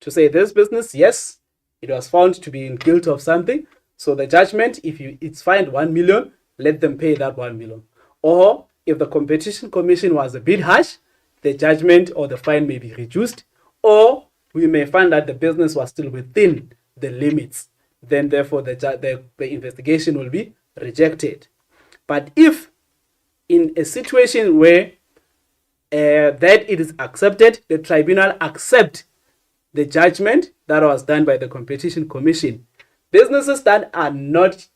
To say this business, yes, it was found to be in guilt of something. So the judgment, if it's fined 1 million, let them pay that 1 million. Or if the competition commission was a bit harsh, the judgment or the fine may be reduced, or we may find that the business was still within the limits. Then therefore the investigation will be rejected. But if in a situation where that it is accepted, the tribunal accept the judgment that was done by the competition commission, businesses that are not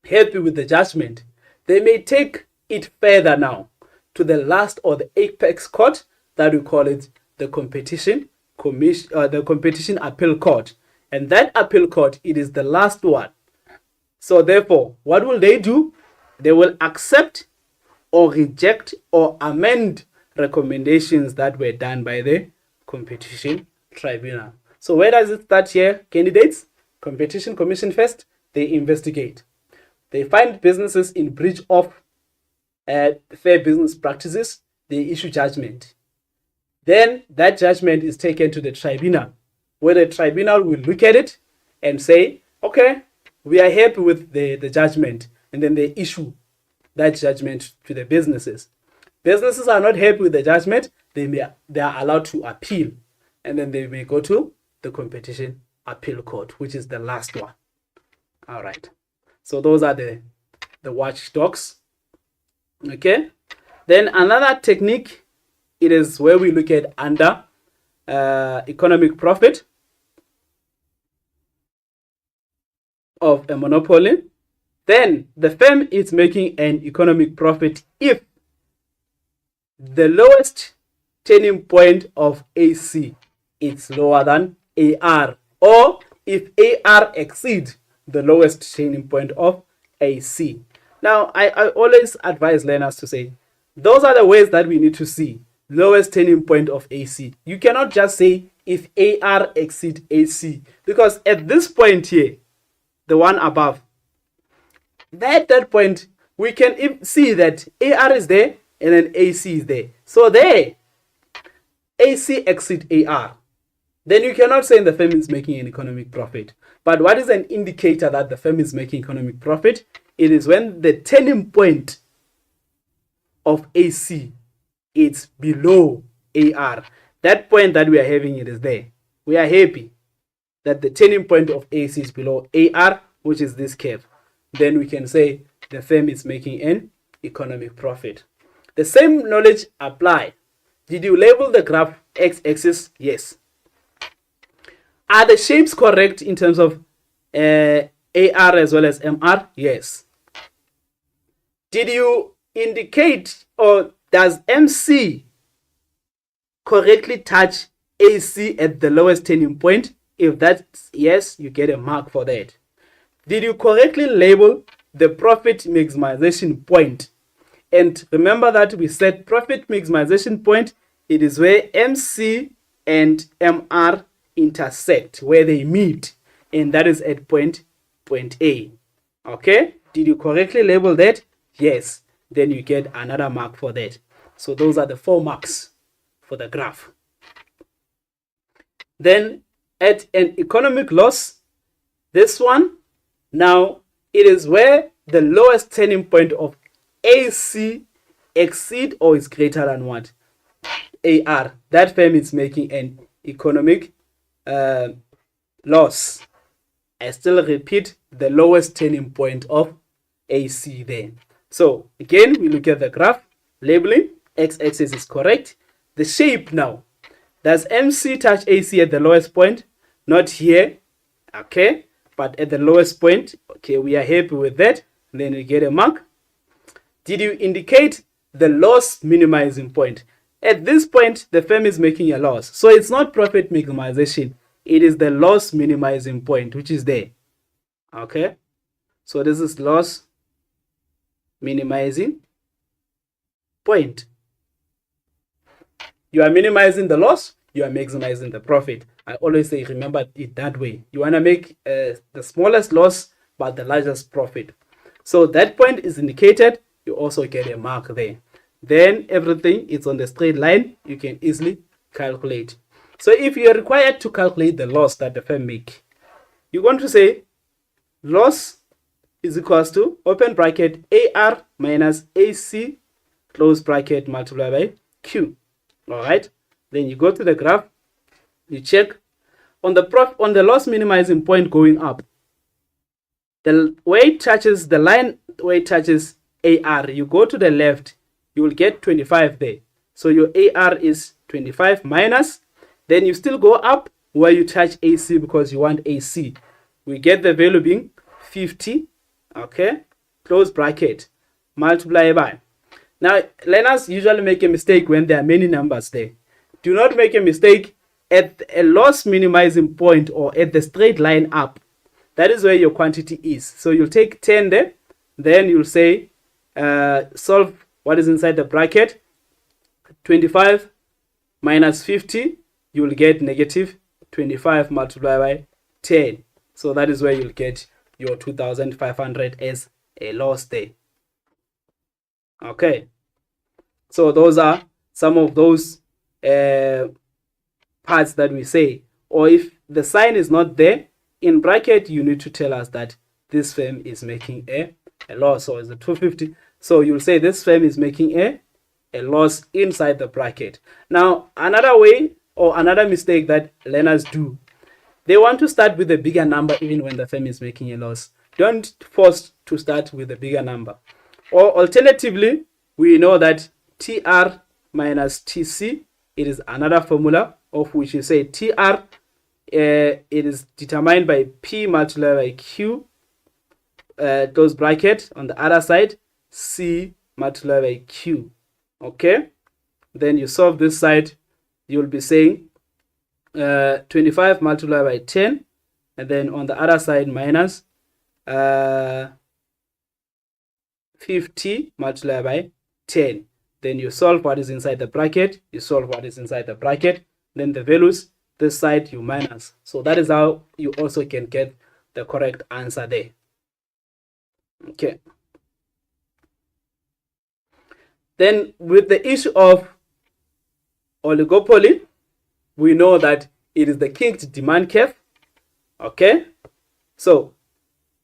happy with the judgment, they may take it further now to the last or the apex court, that we call it the competition commission, the competition appeal court. And that appeal court, it is the last one. So therefore, what will they do? They will accept or reject or amend recommendations that were done by the competition tribunal. So where does it start here, candidates? Competition commission first, they investigate. They find businesses in breach of fair business practices, they issue judgment. Then that judgment is taken to the tribunal, where the tribunal will look at it and say, okay, we are happy with the judgment, and then they issue that judgment to the businesses. Businesses are not happy with the judgment, they are allowed to appeal, and then they may go to the competition appeal court, which is the last one. All right. So those are the watchdogs. Okay. Then another technique, it is where we look at under economic profit of a monopoly. Then the firm is making an economic profit if the lowest turning point of AC is lower than AR, or if AR exceeds the lowest turning point of AC. Now, I always advise learners to say, those are the ways that we need to see lowest turning point of AC. You cannot just say if AR exceeds AC, because at this point here, the one above, at that point, we can see that AR is there and then AC is there. So there, AC exceeds AR. Then you cannot say the firm is making an economic profit. But what is an indicator that the firm is making economic profit? It is when the turning point of AC is below AR. That point that we are having, it is there. We are happy that the turning point of AC is below AR, which is this curve. Then we can say the firm is making an economic profit. The same knowledge apply. Did you label the graph x-axis? Yes. Are the shapes correct in terms of AR as well as MR? Yes. Did you indicate, or does MC correctly touch AC at the lowest turning point? If that's yes, you get a mark for that. Did you correctly label the profit maximization point? And remember that we said profit maximization point, it is where MC and MR intersect, where they meet, and that is at point A. Okay, did you correctly label that? Yes. Then you get another mark for that. So those are the 4 marks for the graph. Then at an economic loss, this one, now it is where the lowest turning point of AC exceed or is greater than what? AR. That firm is making an economic loss. I still repeat, the lowest turning point of AC there. So again, we look at the graph, labeling, x-axis is correct. The shape now, does MC touch AC at the lowest point? Not here, okay, but at the lowest point. Okay, we are happy with that. Then we get a mark. Did you indicate the loss minimizing point? At this point, the firm is making a loss. So it's not profit maximization. It is the loss minimizing point, which is there. Okay, so this is loss minimizing point. You are minimizing the loss, you are maximizing the profit. I always say, remember it that way. You want to make the smallest loss but the largest profit. So that point is indicated. You also get a mark there. Then everything is on the straight line. You can easily calculate. So if you are required to calculate the loss that the firm make, you're going to say loss is equals to, open bracket, AR minus AC, close bracket, multiplied by Q. All right. Then you go to the graph, you check on the loss minimizing point going up. The way it touches the line, where it touches AR, you go to the left, you will get 25 there. So your AR is 25 minus, then you still go up where you touch AC because you want AC. We get the value being 50. Okay, close bracket, multiply by. Now, learners usually make a mistake when there are many numbers there. Do not make a mistake at a loss minimizing point or at the straight line up. That is where your quantity is. So you'll take 10 there, then you'll say solve what is inside the bracket. 25 minus 50, you will get negative 25 multiplied by 10. So that is where you'll get your 2,500 as a loss there. Okay, so those are some of those parts that we say. Or if the sign is not there in bracket, you need to tell us that this firm is making a loss. So it's a 250. So you'll say this firm is making a loss inside the bracket. Now another way or another mistake that learners do, they want to start with a bigger number even when the firm is making a loss. Don't force to start with a bigger number. Or alternatively, we know that TR minus TC. It is another formula of which you say TR, it is determined by P multiplied by Q, close bracket, on the other side, C multiplied by Q. Okay, then you solve this side, you will be saying 25 multiplied by 10, and then on the other side minus 50 multiplied by 10. Then you solve what is inside the bracket, you solve what is inside the bracket, then the values, this side you minus. So that is how you also can get the correct answer there. Okay. Then with the issue of oligopoly, we know that it is the kinked demand curve. Okay. So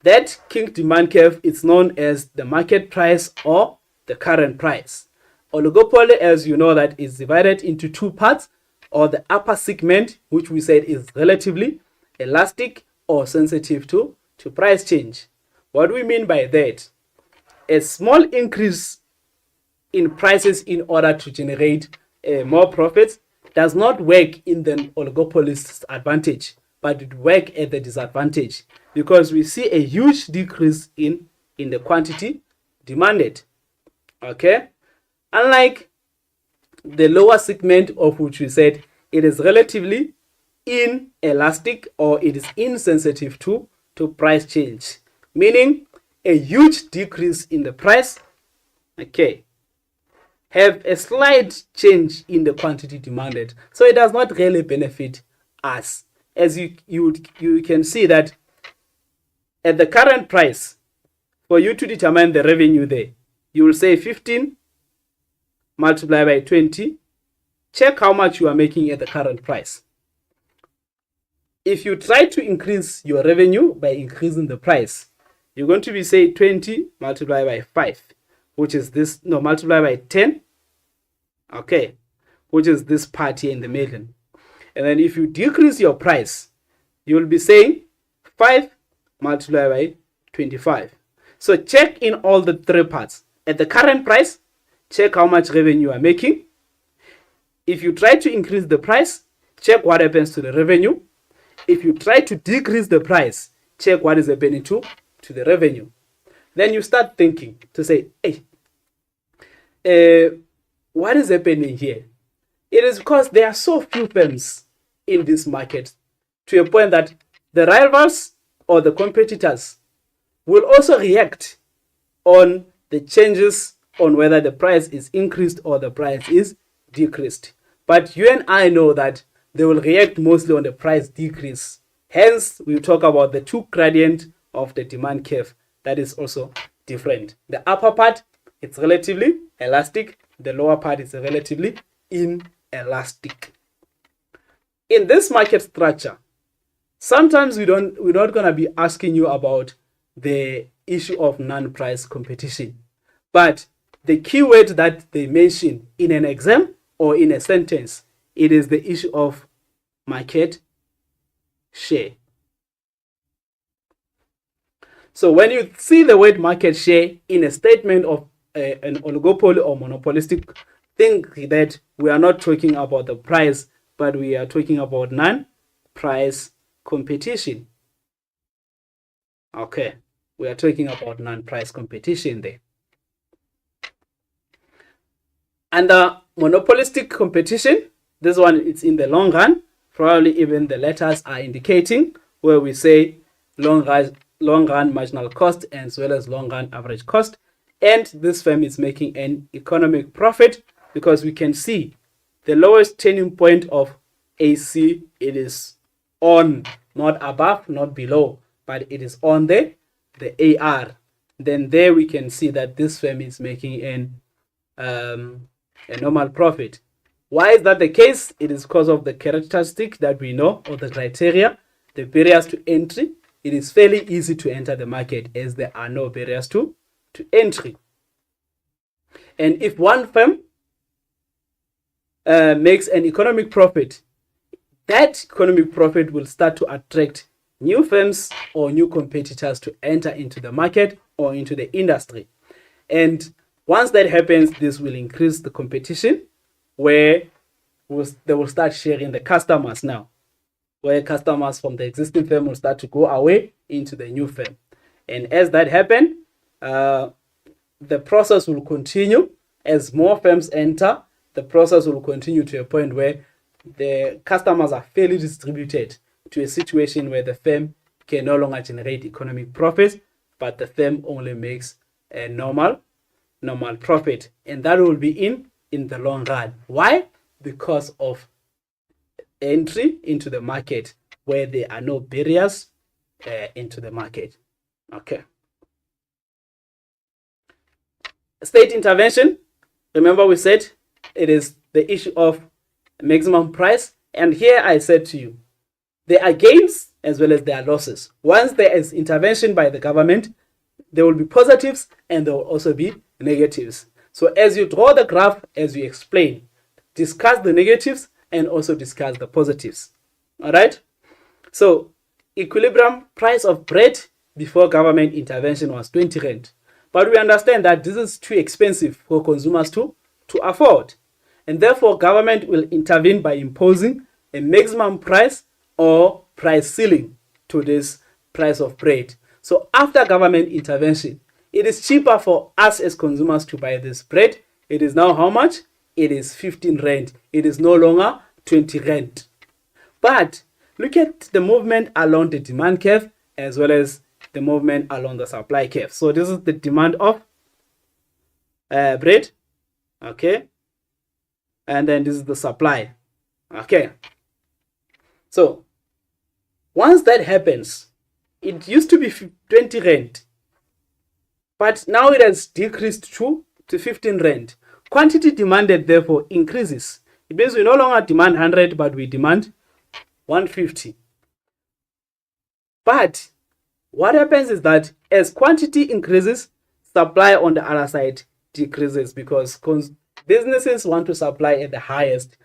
that kinked demand curve is known as the market price or the current price. Oligopoly, as you know, that is divided into two parts, or the upper segment, which we said is relatively elastic or sensitive to price change. What do we mean by that? A small increase in prices in order to generate more profits does not work in the oligopolist's advantage, but it works at the disadvantage, because we see a huge decrease in the quantity demanded. Okay, unlike the lower segment, of which we said it is relatively inelastic or it is insensitive to price change, meaning a huge decrease in the price, okay, have a slight change in the quantity demanded. So it does not really benefit us. As you can see that at the current price, for you to determine the revenue there, you will say 15 multiplied by 20. Check how much you are making at the current price. If you try to increase your revenue by increasing the price, you're going to be say 20 multiplied by 5, which is this, no, multiplied by 10, okay, which is this part here in the middle. And then if you decrease your price, you will be saying 5 multiplied by 25. So check in all the three parts. At the current price, check how much revenue you are making. If you try to increase the price, check what happens to the revenue. If you try to decrease the price, check what is happening to the revenue. Then you start thinking to say, hey, what is happening here? It is because there are so few firms in this market, to a point that the rivals or the competitors will also react on the changes on whether the price is increased or the price is decreased. But you and I know that they will react mostly on the price decrease. Hence, we talk about the two gradient of the demand curve. That is also different. The upper part, it's relatively elastic. The lower part is relatively inelastic. In this market structure, sometimes we're not going to be asking you about the issue of non-price competition. But the keyword that they mention in an exam or in a sentence, it is the issue of market share. So when you see the word market share in a statement of an oligopoly or monopolistic, think that we are not talking about the price, but we are talking about non-price competition. Okay, we are talking about non-price competition there. Under monopolistic competition, this one it's in the long run. Probably even the letters are indicating where we say long run marginal cost as well as long run average cost. And this firm is making an economic profit because we can see the lowest turning point of AC, it is on, not above, not below, but it is on the AR. Then there we can see that this firm is making a normal profit. Why is that the case? It is because of the characteristic that we know, or the criteria, the barriers to entry. It is fairly easy to enter the market as there are no barriers to entry. And if one firm makes an economic profit, that economic profit will start to attract new firms or new competitors to enter into the market or into the industry. And Once that happens, this will increase the competition, where they will start sharing the customers now, where customers from the existing firm will start to go away into the new firm. And as that happens, the process will continue. As more firms enter, the process will continue to a point where the customers are fairly distributed to a situation where the firm can no longer generate economic profits, but the firm only makes a normal profit. And that will be in the long run. Why? Because of entry into the market where there are no barriers into the market. Okay. State intervention. Remember we said it is the issue of maximum price. And here I said to you, there are gains as well as there are losses. Once there is intervention by the government, there will be positives and there will also be negatives. So as you draw the graph, as you explain, discuss the negatives and also discuss the positives. All right. So equilibrium price of bread before government intervention was 20 rand. But we understand that this is too expensive for consumers to afford. And therefore, government will intervene by imposing a maximum price or price ceiling to this price of bread. So after government intervention, it is cheaper for us as consumers to buy this bread. It is now how much? It is 15 rand. It is no longer 20 rand. But look at the movement along the demand curve as well as the movement along the supply curve. So this is the demand of bread. Okay. And then this is the supply. Okay. So once that happens, it used to be 20 rand. But now it has decreased to 15 rand. Quantity demanded therefore increases. It means we no longer demand 100, but we demand 150. But what happens is that as quantity increases, supply on the other side decreases, because businesses want to supply at the highest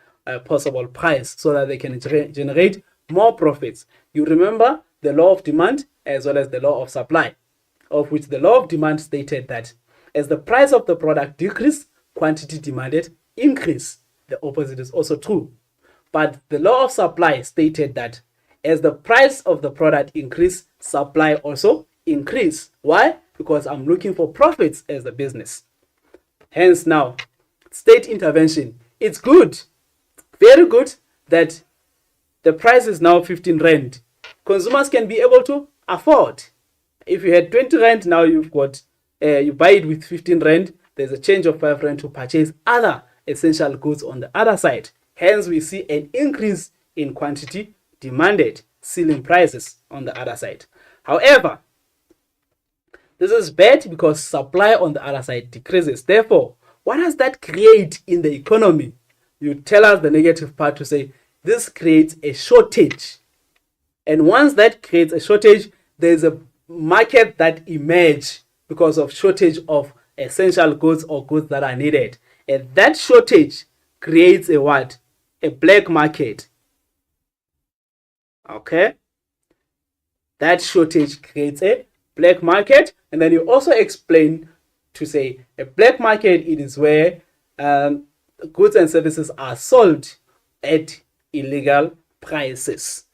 possible price so that they can generate more profits. You remember the law of demand as well as the law of supply, of which the law of demand stated that as the price of the product decrease, quantity demanded increase. The opposite is also true. But the law of supply stated that as the price of the product increase, supply also increase. Why? Because I'm looking for profits as a business. Hence now, state intervention. It's good, very good that the price is now 15 rand. Consumers can be able to afford. If you had 20 rand, now you've got, you buy it with 15 rand, there's a change of 5 rand to purchase other essential goods on the other side. Hence, we see an increase in quantity demanded, ceiling prices on the other side. However, this is bad because supply on the other side decreases. Therefore, what does that create in the economy? You tell us the negative part to say this creates a shortage. And once that creates a shortage, there's a market that emerges because of shortage of essential goods or goods that are needed. And that shortage creates a what? A black market. Okay? That shortage creates a black market. And then you also explain to say a black market, it is where goods and services are sold at illegal prices.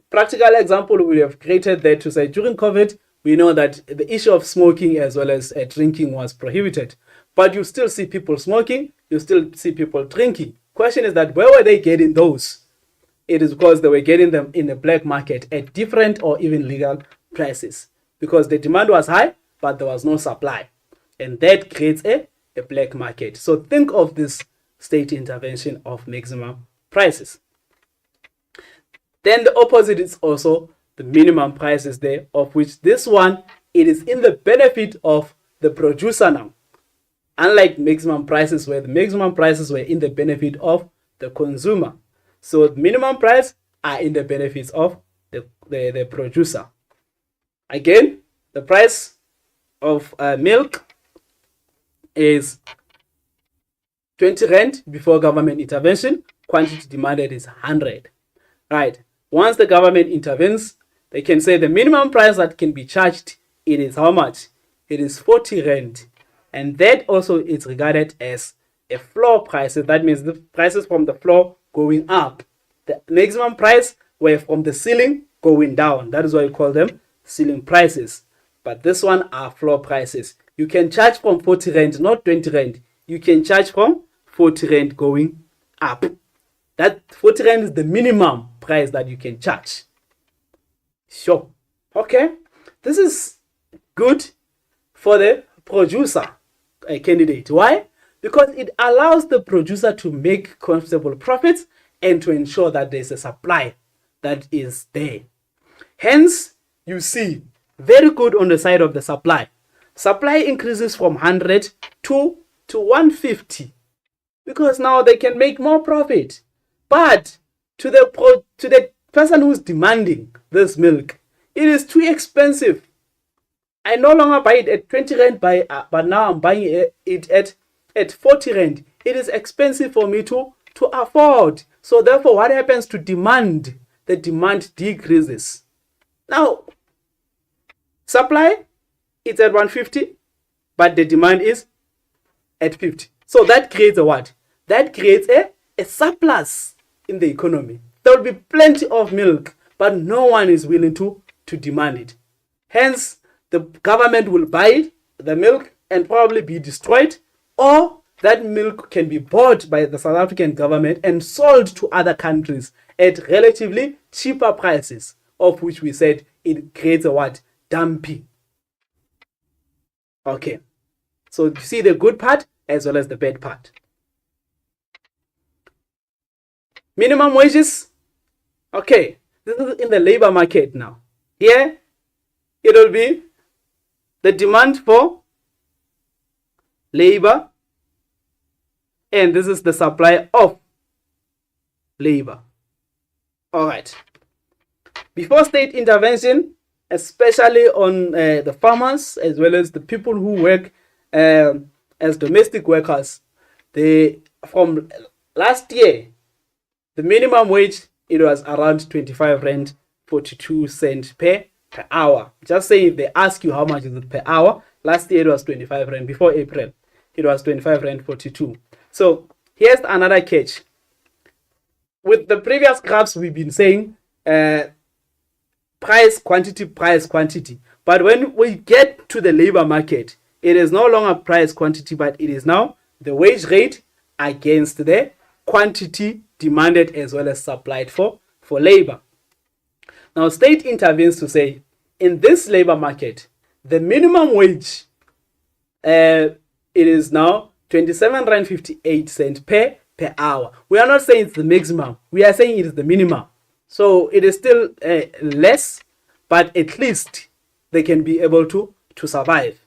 Practical example we have created there to say during COVID, we know that the issue of smoking as well as drinking was prohibited. But you still see people smoking, you still see people drinking. Question is that where were they getting those? It is because they were getting them in the black market at different or even legal prices. Because the demand was high, but there was no supply. And that creates a black market. So think of this state intervention of maximum prices. Then the opposite is also the minimum prices there, of which this one, it is in the benefit of the producer now. Unlike maximum prices, where the maximum prices were in the benefit of the consumer. So the minimum price are in the benefits of the producer. Again, the price of milk is 20 rand before government intervention. Quantity demanded is 100. Right. Once the government intervenes, they can say the minimum price that can be charged, it is how much? It is 40 rand. And that also is regarded as a floor price. That means the prices from the floor going up. The maximum price were from the ceiling going down. That is why you call them ceiling prices. But this one are floor prices. You can charge from 40 rand, not 20 rand. You can charge from 40 rand going up. That 40 rand is the minimum price that you can charge. Sure. Okay. This is good for the producer candidate. Why? Because it allows the producer to make comfortable profits and to ensure that there's a supply that is there. Hence, you see, very good on the side of the supply. Supply increases from 100 to 150 because now they can make more profit. But to the person who's demanding this milk, it is too expensive. I no longer buy it at 20 rand, but now I'm buying it at 40 rand. It is expensive for me to afford. So therefore, what happens to demand? The demand decreases. Now, supply, it's at 150, but the demand is at 50. So that creates a what? That creates a surplus in the economy. There will be plenty of milk, but no one is willing to demand it. Hence, the government will buy the milk and probably be destroyed, or that milk can be bought by the South African government and sold to other countries at relatively cheaper prices, of which we said it creates a what? Dumping. Okay. So you see the good part as well as the bad part. Minimum wages. Okay. This is in the labor market now. Here, it will be the demand for labor, and this is the supply of labor. All right. Before state intervention, especially on the farmers as well as the people who work as domestic workers, from last year, the minimum wage, it was around 25 rand 42 cents per hour. Just say if they ask you how much is it per hour, last year it was 25 rand. Before April, it was 25 rand 42. So here's another catch. With the previous graphs, we've been saying price, quantity. But when we get to the labor market, it is no longer price, quantity, but it is now the wage rate against the quantity demanded as well as supplied for labor. Now, state intervenes to say, in this labor market, the minimum wage, it is now 27 rand 58 cents per hour. We are not saying it's the maximum. We are saying it is the minimum. So it is still less, but at least they can be able to survive.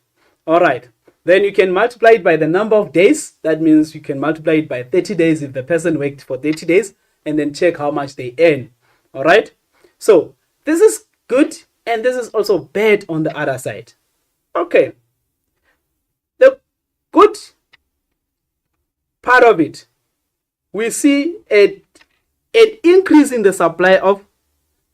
All right. Then you can multiply it by the number of days. That means you can multiply it by 30 days if the person worked for 30 days, and then check how much they earn. All right. So this is good, and this is also bad on the other side. Okay. The good part of it, we see an increase in the supply of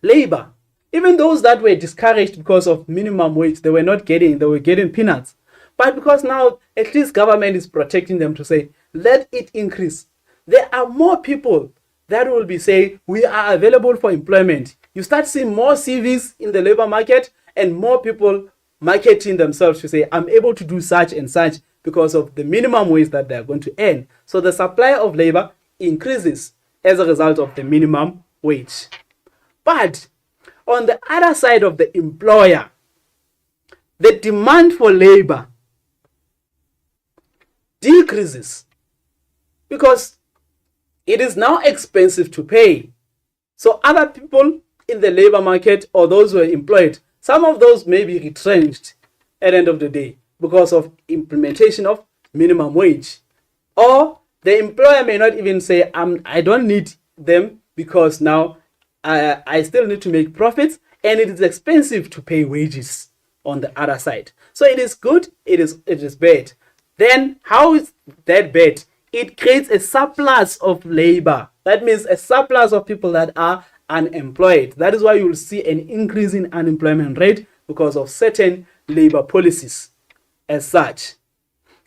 labor. Even those that were discouraged because of minimum wage, they were getting peanuts. But because now at least government is protecting them to say, let it increase. There are more people that will be saying, we are available for employment. You start seeing more CVs in the labor market and more people marketing themselves to say, I'm able to do such and such because of the minimum wage that they're going to earn. So the supply of labor increases as a result of the minimum wage. But on the other side of the employer, the demand for labor decreases because it is now expensive to pay. So other people in the labor market or those who are employed, some of those may be retrenched at the end of the day because of implementation of minimum wage. Or the employer may not even say, I don't need them because now I still need to make profits and it is expensive to pay wages on the other side. So it is good, it is bad. Then how is that bad? It creates a surplus of labor. That means a surplus of people that are unemployed. That is why you will see an increase in unemployment rate because of certain labor policies as such.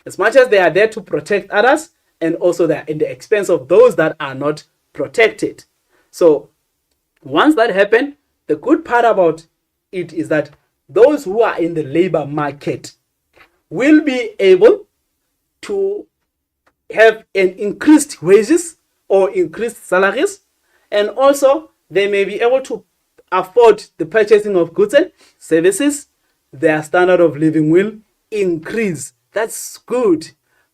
As much as they are there to protect others, and also they're in the expense of those that are not protected. So once that happens, the good part about it is that those who are in the labor market will be able to have an increased wages or increased salaries, and also they may be able to afford the purchasing of goods and services. Their standard of living will increase. That's good.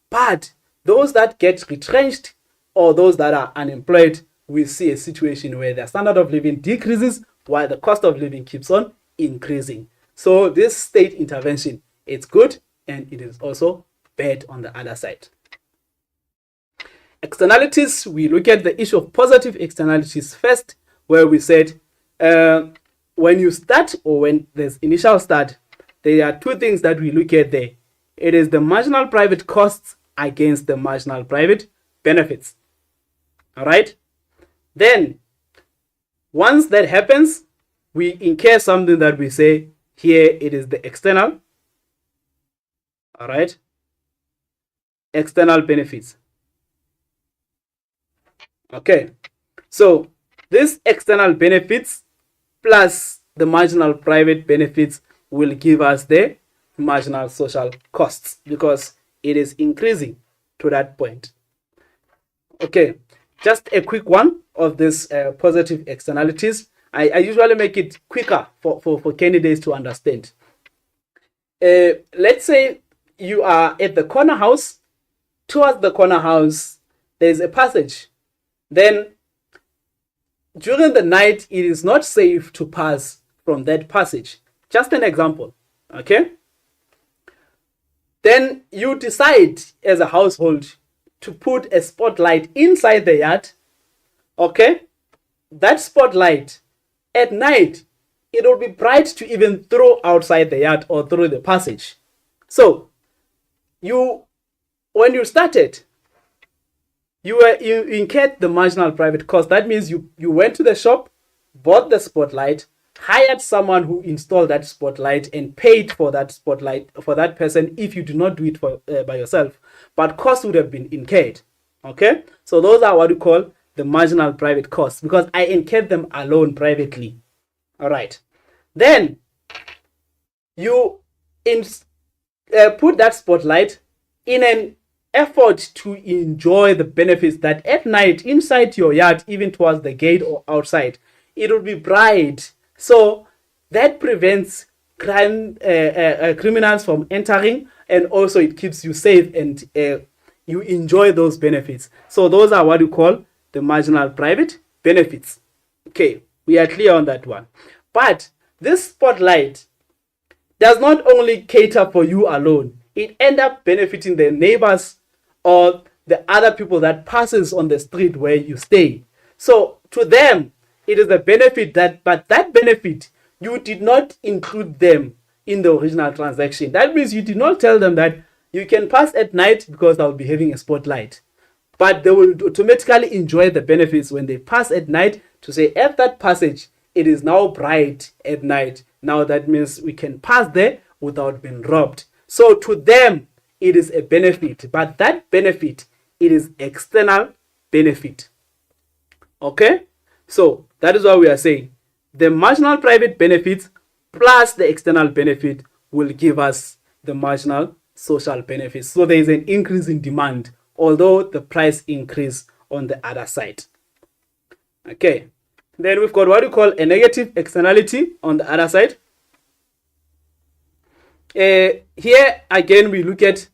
But those that get retrenched or those that are unemployed, we see a situation where their standard of living decreases while the cost of living keeps on increasing. So this state intervention, it's good, and it is also bad on the other side. Externalities, we look at the issue of positive externalities first, where we said when you start or when there's initial start, there are two things that we look at there. It is the marginal private costs against the marginal private benefits. All right. Then once that happens, we incur something that we say here, it is the external. All right. External benefits. Okay. So this external benefits plus the marginal private benefits will give us the marginal social costs, because it is increasing to that point. Okay, just a quick one of these positive externalities. I usually make it quicker for candidates to understand. Let's say you are at the corner house. Towards the corner house, there's a passage. Then during the night, it is not safe to pass from that passage. Just an example, okay? Then you decide as a household to put a spotlight inside the yard, okay? That spotlight, at night, it will be bright to even throw outside the yard or through the passage. So, when you started, you incurred the marginal private cost. That means you went to the shop, bought the spotlight, hired someone who installed that spotlight and paid for that spotlight for that person if you do not do it by yourself. But costs would have been incurred. Okay? So those are what we call the marginal private costs, because I incurred them alone privately. All right. Then you put that spotlight in an effort to enjoy the benefits that at night inside your yard, even towards the gate or outside, it will be bright. So that prevents criminals from entering, and also it keeps you safe and you enjoy those benefits. So those are what we call the marginal private benefits. Okay, we are clear on that one. But this spotlight does not only cater for you alone. It ends up benefiting the neighbors or the other people that passes on the street where you stay. So to them, it is a benefit but that benefit, you did not include them in the original transaction. That means you did not tell them that you can pass at night because I'll be having a spotlight. But they will automatically enjoy the benefits when they pass at night, to say at that passage, it is now bright at night. Now that means we can pass there without being robbed. So to them, it is a benefit, but that benefit, it is external benefit. Okay? So that is what we are saying. The marginal private benefits plus the external benefit will give us the marginal social benefits. So there is an increase in demand, although the price increase on the other side. Okay. Then we've got what we call a negative externality on the other side. Here again, we look at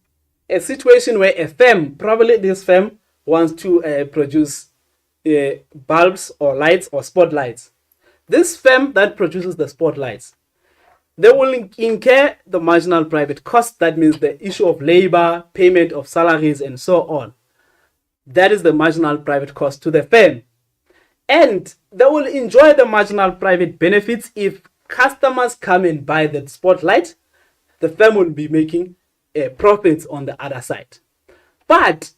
a situation where a firm, probably this firm wants to produce bulbs or lights or spotlights. This firm that produces the spotlights, they will incur the marginal private cost. That means the issue of labor, payment of salaries, and so on. That is the marginal private cost to the firm. And they will enjoy the marginal private benefits if customers come and buy the spotlight. The firm will be making profits on the other side. But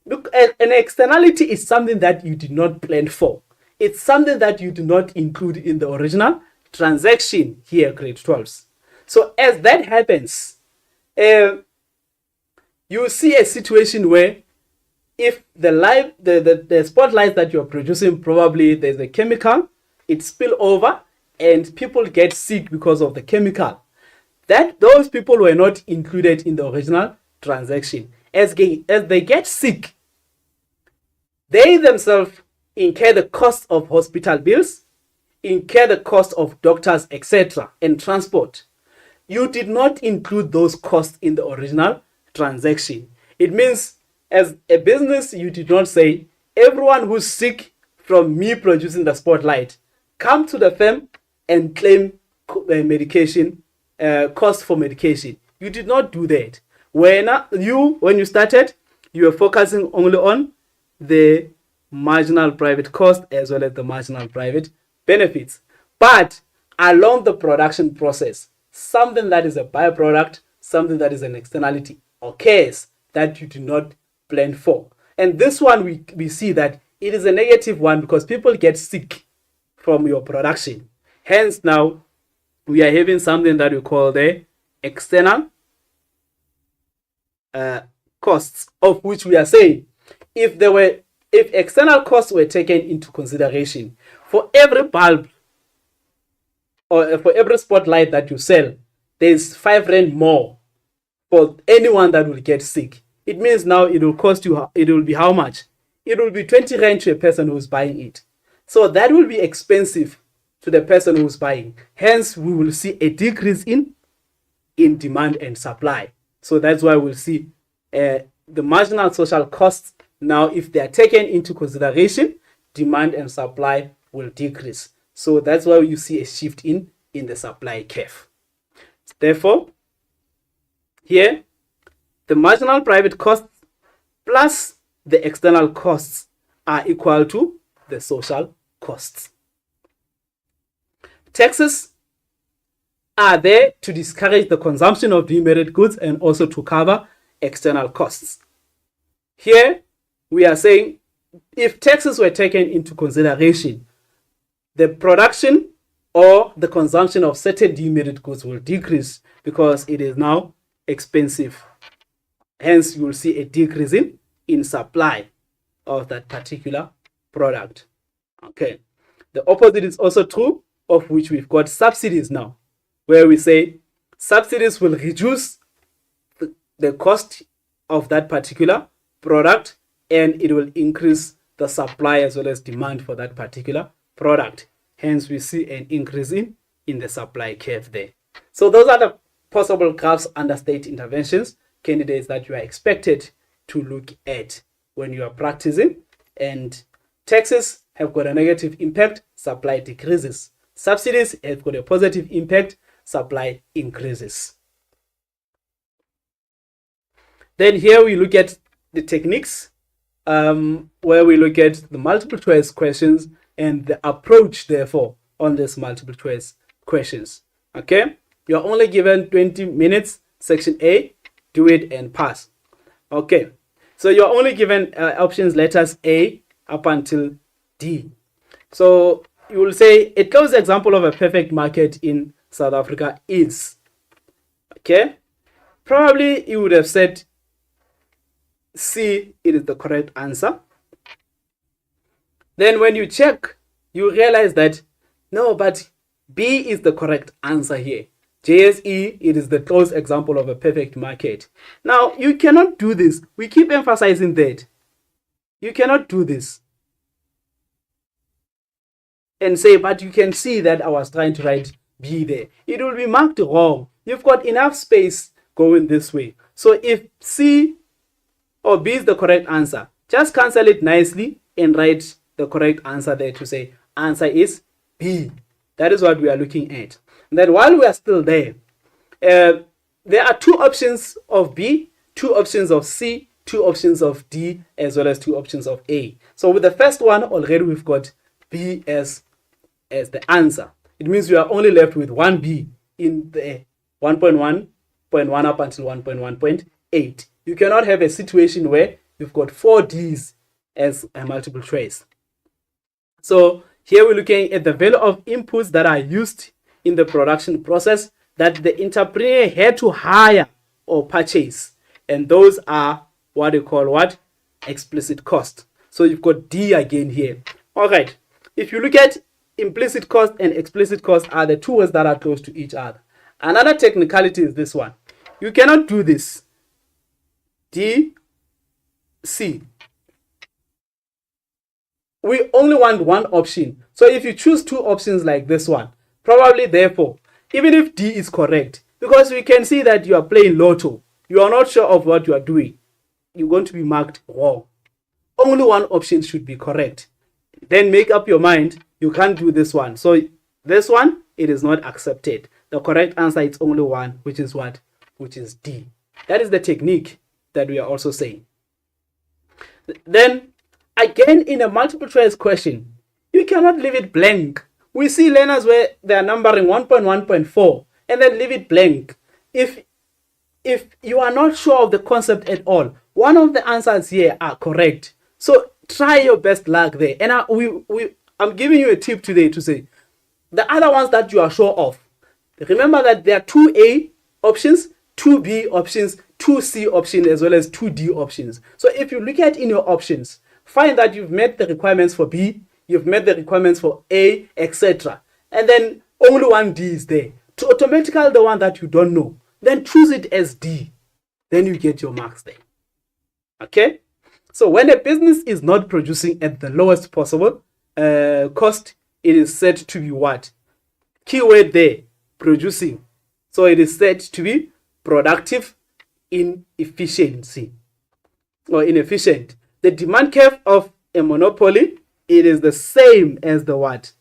look, an externality is something that you did not plan for. It's something that you do not include in the original transaction here, grade 12s. So as that happens, you see a situation where if the spotlight that you're producing, probably there's a chemical, it spill over and people get sick because of the chemical, that those people were not included in the original transaction. As they get sick, they themselves incur the cost of hospital bills, incur the cost of doctors, etc., and transport. You did not include those costs in the original transaction. It means, as a business, you did not say, everyone who's sick from me producing the spotlight, come to the firm and claim medication, cost for medication. You did not do that. When you started, you were focusing only on the marginal private cost as well as the marginal private benefits. But along the production process, something that is a byproduct, something that is an externality occurs that you do not plan for. And this one, we see that it is a negative one because people get sick from your production. Hence, now we are having something that we call the external costs, of which we are saying if external costs were taken into consideration, for every bulb or for every spotlight that you sell, there's 5 rand more for anyone that will get sick. It means now it will cost you, it will be how much? It will be 20 rand to a person who's buying it. So that will be expensive to the person who's buying. Hence, we will see a decrease in demand and supply. So that's why we'll see the marginal social costs. Now, if they are taken into consideration, demand and supply will decrease. So that's why you see a shift in the supply curve. Therefore, here, the marginal private costs plus the external costs are equal to the social costs. Taxes are there to discourage the consumption of demerit goods and also to cover external costs. Here, we are saying if taxes were taken into consideration, the production or the consumption of certain demerit goods will decrease because it is now expensive. Hence, you will see a decrease in supply of that particular product. Okay. The opposite is also true, of which we've got subsidies now, where we say subsidies will reduce the cost of that particular product and it will increase the supply as well as demand for that particular product. Hence, we see an increase in the supply curve there. So those are the possible graphs under state interventions candidates that you are expected to look at when you are practicing. And taxes have got a negative impact, supply decreases. Subsidies have got a positive impact, supply increases. Then here we look at the techniques, where we look at the multiple choice questions and the approach, therefore, on this multiple choice questions. Okay, you're only given 20 minutes, section A, do it and pass. Okay, so you're only given options letters A up until D. So you will say a close example of a perfect market in South Africa is, okay, probably you would have said C, it is the correct answer. Then when you check, you realize that no, but B is the correct answer here. JSE, it is the close example of a perfect market. Now, you cannot do this. We keep emphasizing that. You cannot do this and say, but you can see that I was trying to write B there. It will be marked wrong. You've got enough space going this way. So if C or B is the correct answer, just cancel it nicely and write the correct answer there to say answer is B. That is what we are looking at. And then while we are still there, there are 2 options of B, 2 options of C, 2 options of D, as well as 2 options of A. So with the first one, already we've got B as the answer. It means we are only left with 1 B in the 1.1.1 up until 1.1.8. You cannot have a situation where you've got 4 Ds as a multiple choice. So here we're looking at the value of inputs that are used in the production process that the entrepreneur had to hire or purchase. And those are what you call what? Explicit cost. So you've got D again here. All right. If you look at implicit cost and explicit cost are the two words that are close to each other. Another technicality is this one. You cannot do this. D, C. We only want one option. So if you choose two options like this one, probably therefore, even if D is correct, because we can see that you are playing lotto, you are not sure of what you are doing, you're going to be marked wrong. Only one option should be correct. Then make up your mind, you can't do this one. So this one, it is not accepted. The correct answer is only one, which is what? Which is D. That is the technique that we are also saying. Then, again, in a multiple choice question, you cannot leave it blank. We see learners where they are numbering 1.1.4 and then leave it blank. If you are not sure of the concept at all, one of the answers here are correct. So try your best luck there. And I'm giving you a tip today to say, the other ones that you are sure of, remember that there are 2A options, 2B options, 2C options, as well as 2D options. So if you look at in your options, find that you've met the requirements for B, you've met the requirements for A, etc. And then only one D is there. To automatically the one that you don't know, then choose it as D. Then you get your marks there. Okay? So when a business is not producing at the lowest possible cost, it is said to be what? Keyword there, producing. So it is said to be productive inefficiency or inefficient. The demand curve of a monopoly, it is the same as the what?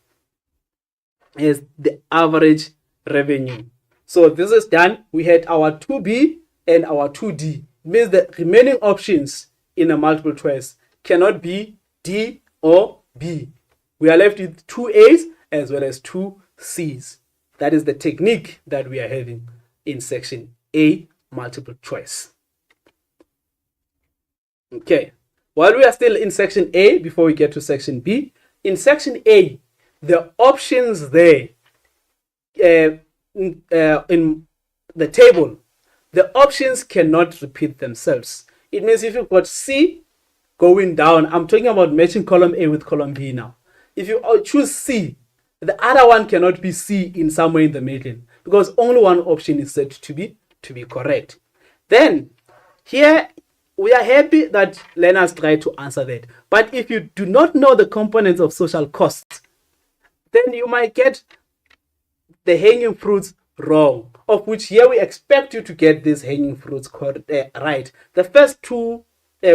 As the average revenue. So this is done. We had our 2B and our 2D. It means the remaining options in a multiple choice cannot be D or B. We are left with 2A's as well as 2C's. That is the technique that we are having in section A, multiple choice. Okay. While we are still in section A, before we get to section B, in section A, the options there in the table, the options cannot repeat themselves. It means if you've got C going down, I'm talking about matching column A with column B now. If you choose C, the other one cannot be C in somewhere in the middle because only one option is said to be correct. Then here we are happy that learners try to answer that. But if you do not know the components of social costs, then you might get the hanging fruits wrong, of which here we expect you to get these hanging fruits right. The first two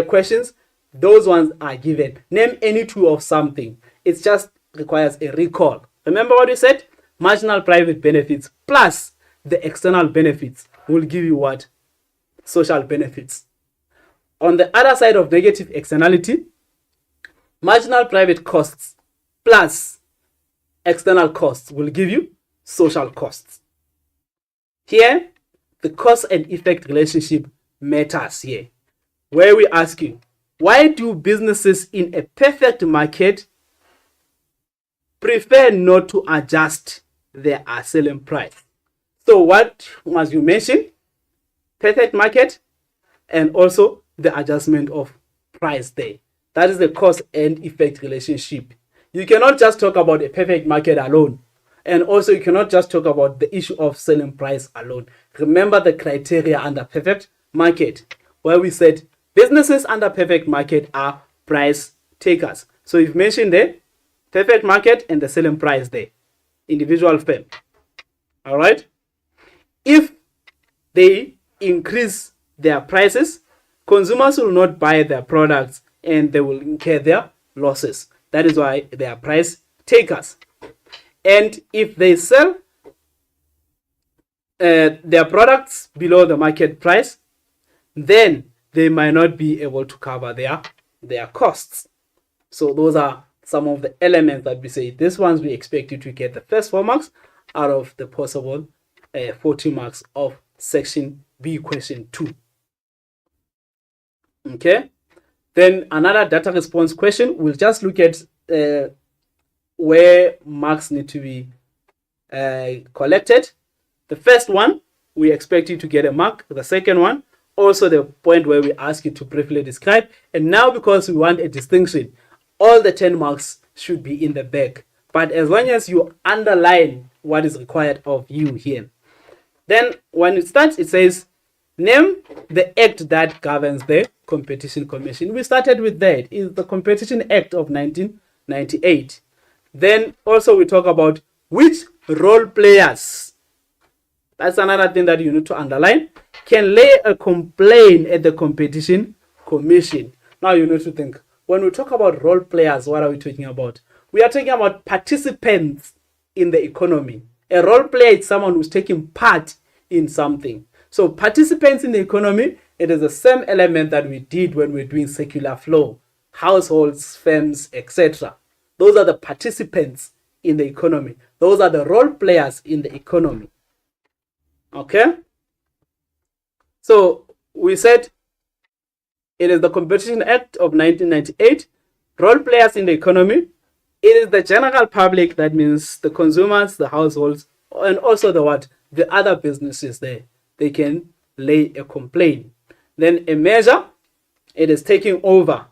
questions, those ones are given. Name any two of something. It just requires a recall. Remember what we said? Marginal private benefits plus the external benefits will give you what? Social benefits. On the other side of negative externality, marginal private costs plus external costs will give you social costs. Here, the cause and effect relationship matters here, where we ask you, why do businesses in a perfect market prefer not to adjust their selling price? So what must you mention? Perfect market and also the adjustment of price there. That is the cause and effect relationship. You cannot just talk about a perfect market alone. And also you cannot just talk about the issue of selling price alone. Remember the criteria under perfect market, where we said businesses under perfect market are price takers. So you've mentioned there, perfect market and the selling price there, individual firm. All right. If they increase their prices, consumers will not buy their products and they will incur their losses. That is why they are price takers. And if they sell their products below the market price, then they might not be able to cover their costs. So those are some of the elements that we say. These ones we expect you to get the first 4 marks out of the possible 40 marks of section B, question 2. Okay. Then another data response question. We'll just look at where marks need to be collected. The first one, we expect you to get a mark. The second one, also the point where we ask you to briefly describe. And now, because we want a distinction, all the 10 marks should be in the back. But as long as you underline what is required of you here, then when it starts, it says, name the act that governs the Competition Commission. We started with that. It's the Competition Act of 1998. Then also we talk about which role players, that's another thing that you need to underline, can lay a complaint at the Competition Commission. Now you need to think, when we talk about role players, what are we talking about? We are talking about participants in the economy. A role player is someone who's taking part in something. So participants in the economy, it is the same element that we did when we're doing circular flow, households, firms, etc. Those are the participants in the economy. Those are the role players in the economy. Okay? So we said it is the Competition Act of 1998. Role players in the economy, it is the general public, that means the consumers, the households, and also the other businesses there. They can lay a complaint. Then a measure, it is taking over,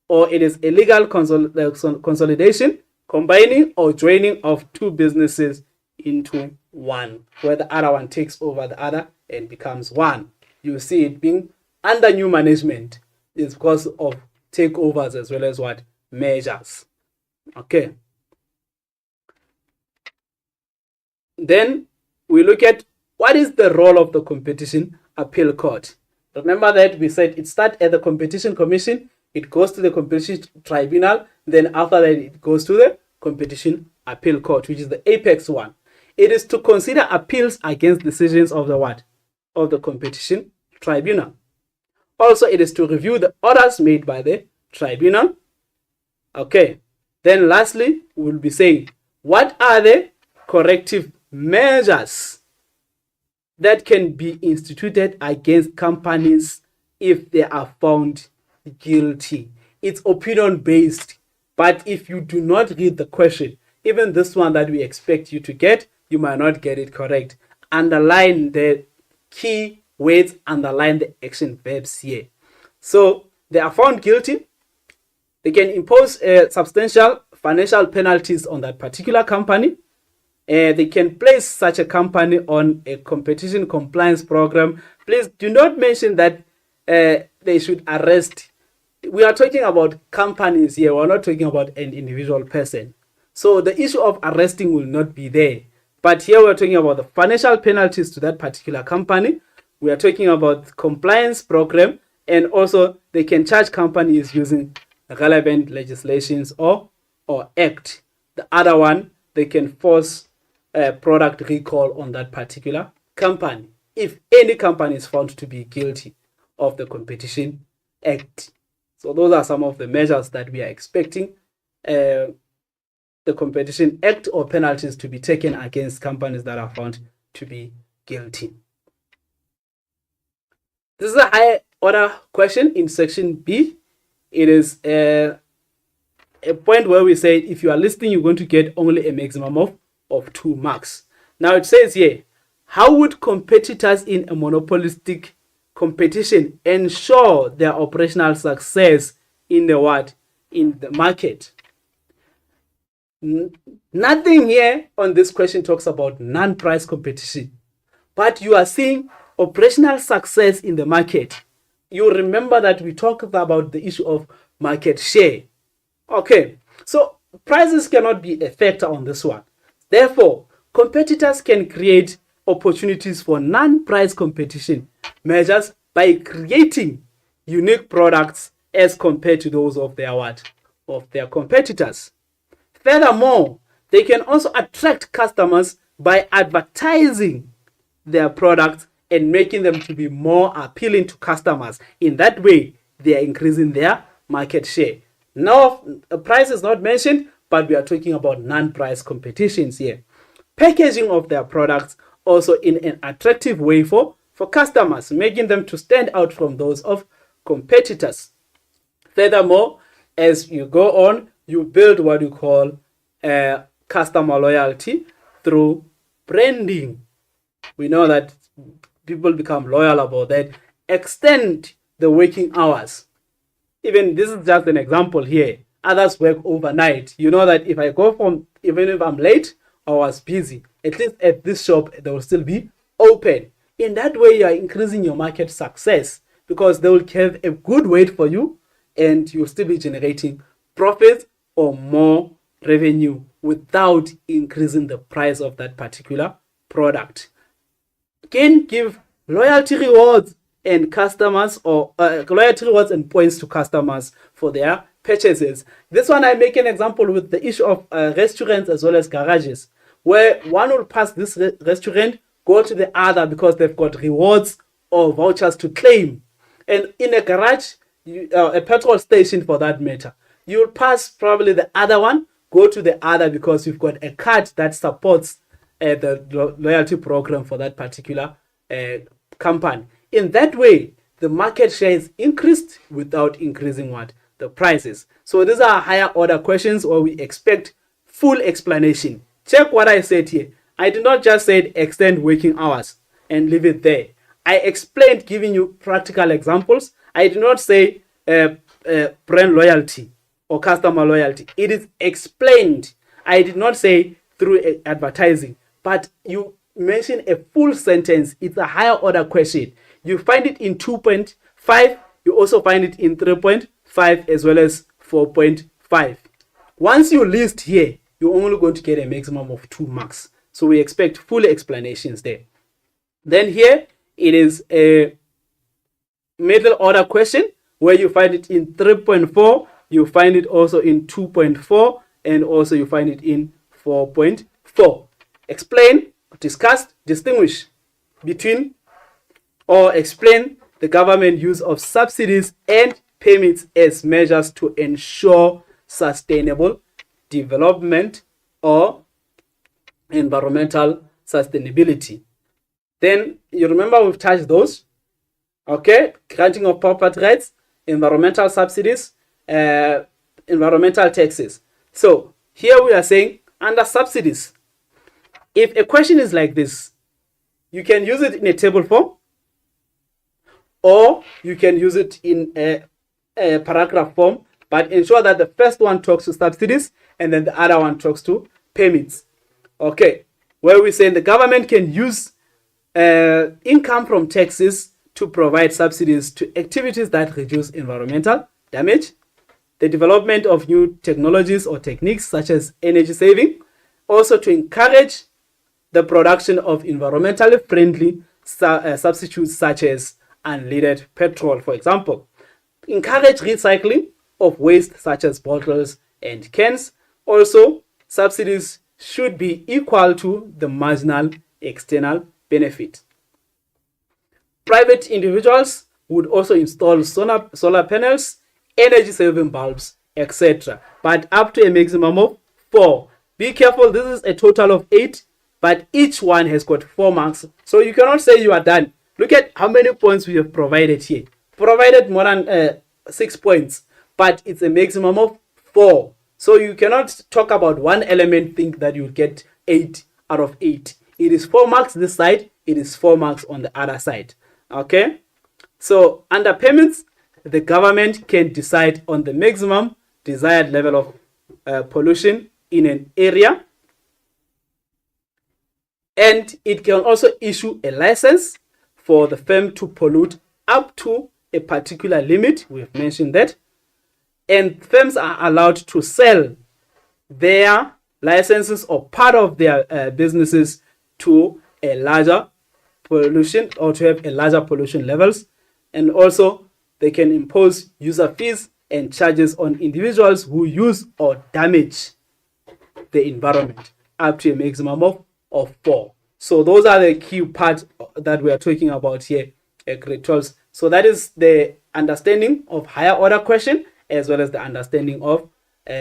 or it is a legal consolidation, combining or joining of two businesses into one, where the other one takes over the other and becomes one. You see it being under new management is because of takeovers as well as measures. Okay. Then we look at what is the role of the Competition Appeal Court. Remember that we said it starts at the Competition Commission, it goes to the Competition Tribunal, then after that it goes to the Competition Appeal Court, which is the apex one. It is to consider appeals against decisions of the Competition Tribunal. Also, it is to review the orders made by the tribunal. Okay. Then lastly, we'll be saying, what are the corrective measures that can be instituted against companies if they are found guilty? It's opinion based, but if you do not read the question, even this one that we expect you to get, you might not get it correct. Underline the key words, underline the action verbs here. So they are found guilty. They can impose substantial financial penalties on that particular company. They can place such a company on a competition compliance program. Please do not mention that they should arrest. We are talking about companies here. We're not talking about an individual person. So the issue of arresting will not be there. But here we're talking about the financial penalties to that particular company. We are talking about compliance program, and also they can charge companies using relevant legislations or act. The other one, they can force a product recall on that particular company if any company is found to be guilty of the Competition Act. So those are some of the measures that we are expecting the Competition Act or penalties to be taken against companies that are found to be guilty. This is a high order question in section B. It is a point where we say if you are listening, you're going to get only a maximum of 2 marks. Now it says here, how would competitors in a monopolistic competition ensure their operational success in the market? Nothing here on this question talks about non-price competition, but you are seeing operational success in the market. You remember that we talked about the issue of market share. Okay, so prices cannot be a factor on this one. Therefore, competitors can create opportunities for non-price competition measures by creating unique products as compared to those of their competitors. Furthermore, they can also attract customers by advertising their products and making them to be more appealing to customers. In that way, they are increasing their market share. Now, a price is not mentioned, but we are talking about non-price competitions here. Packaging of their products also in an attractive way for customers, making them to stand out from those of competitors. Furthermore, as you go on, you build what you call customer loyalty through branding. We know that people become loyal about that, extend the working hours. Even this is just an example here. Others work overnight. You know that if I go from, even if I'm late or was busy, at least at this shop, they will still be open. In that way, you are increasing your market success because they will have a good weight for you and you'll still be generating profits or more revenue without increasing the price of that particular product. Can give loyalty rewards and customers, or loyalty rewards and points to customers for their purchases. This one I make an example with the issue of restaurants as well as garages, where one will pass this restaurant, go to the other because they've got rewards or vouchers to claim. And in a garage, a petrol station for that matter, you'll pass probably the other one, go to the other because you've got a card that supports the loyalty program for that particular company. In that way, the market share is increased without increasing what? The prices. So these are higher order questions where we expect full explanation. Check what I said here. I did not just say extend working hours and leave it there. I explained, giving you practical examples. I did not say brand loyalty or customer loyalty. It is explained. I did not say through advertising, but you mention a full sentence. It's a higher order question. You find it in 2.5. You also find it in 3.5 as well as 4.5. Once you list here, you're only going to get a maximum of 2 marks. So we expect full explanations there. Then here it is a middle order question where you find it in 3.4. You find it also in 2.4 and also you find it in 4.4. Explain, discuss, distinguish between, or explain the government use of subsidies and permits as measures to ensure sustainable development or environmental sustainability. Then you remember we've touched those. Okay, granting of property rights, environmental subsidies, environmental taxes. So here we are saying under subsidies, if a question is like this, you can use it in a table form or you can use it in a paragraph form, but ensure that the first one talks to subsidies and then the other one talks to permits. Okay, where we say the government can use income from taxes to provide subsidies to activities that reduce environmental damage, the development of new technologies or techniques such as energy saving, also to encourage the production of environmentally friendly substitutes such as unleaded petrol, for example. Encourage recycling of waste such as bottles and cans. Also, subsidies should be equal to the marginal external benefit. Private individuals would also install solar panels, energy saving bulbs, etc. But up to a maximum of 4. Be careful, this is a total of 8, but each one has got 4 marks. So you cannot say you are done. Look at how many points we have provided here. Provided more than 6 points, but it's a maximum of 4. So you cannot talk about one element, think that you'll get 8 out of 8. It is 4 marks this side, it is 4 marks on the other side. Okay, so under payments, the government can decide on the maximum desired level of pollution in an area, and it can also issue a license for the firm to pollute up to a particular limit. We've mentioned that, and firms are allowed to sell their licenses or part of their businesses to a larger pollution or to have a larger pollution levels, and also they can impose user fees and charges on individuals who use or damage the environment up to a maximum of 4. So those are the key parts that we are talking about here at grade 12. So that is the understanding of higher order question as well as the understanding of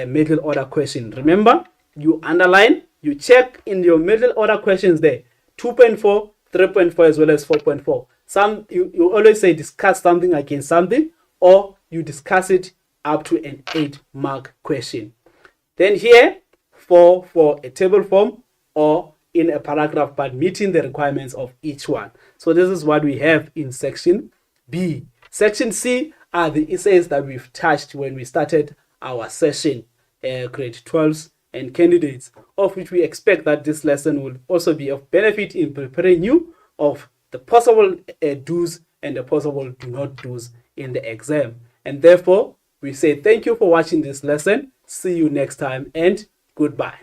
middle order question. Remember, you underline, you check in your middle order questions there, 2.4, 3.4 as well as 4.4. Some you always say discuss something against something, or you discuss it up to an 8-mark question. Then here, for a table form or in a paragraph, but meeting the requirements of each one. So this is what we have in section B. Section C are the essays that we've touched when we started our session, grade 12s and candidates, of which we expect that this lesson will also be of benefit in preparing you of the possible do's and the possible do not do's in the exam. And therefore, we say thank you for watching this lesson. See you next time and goodbye.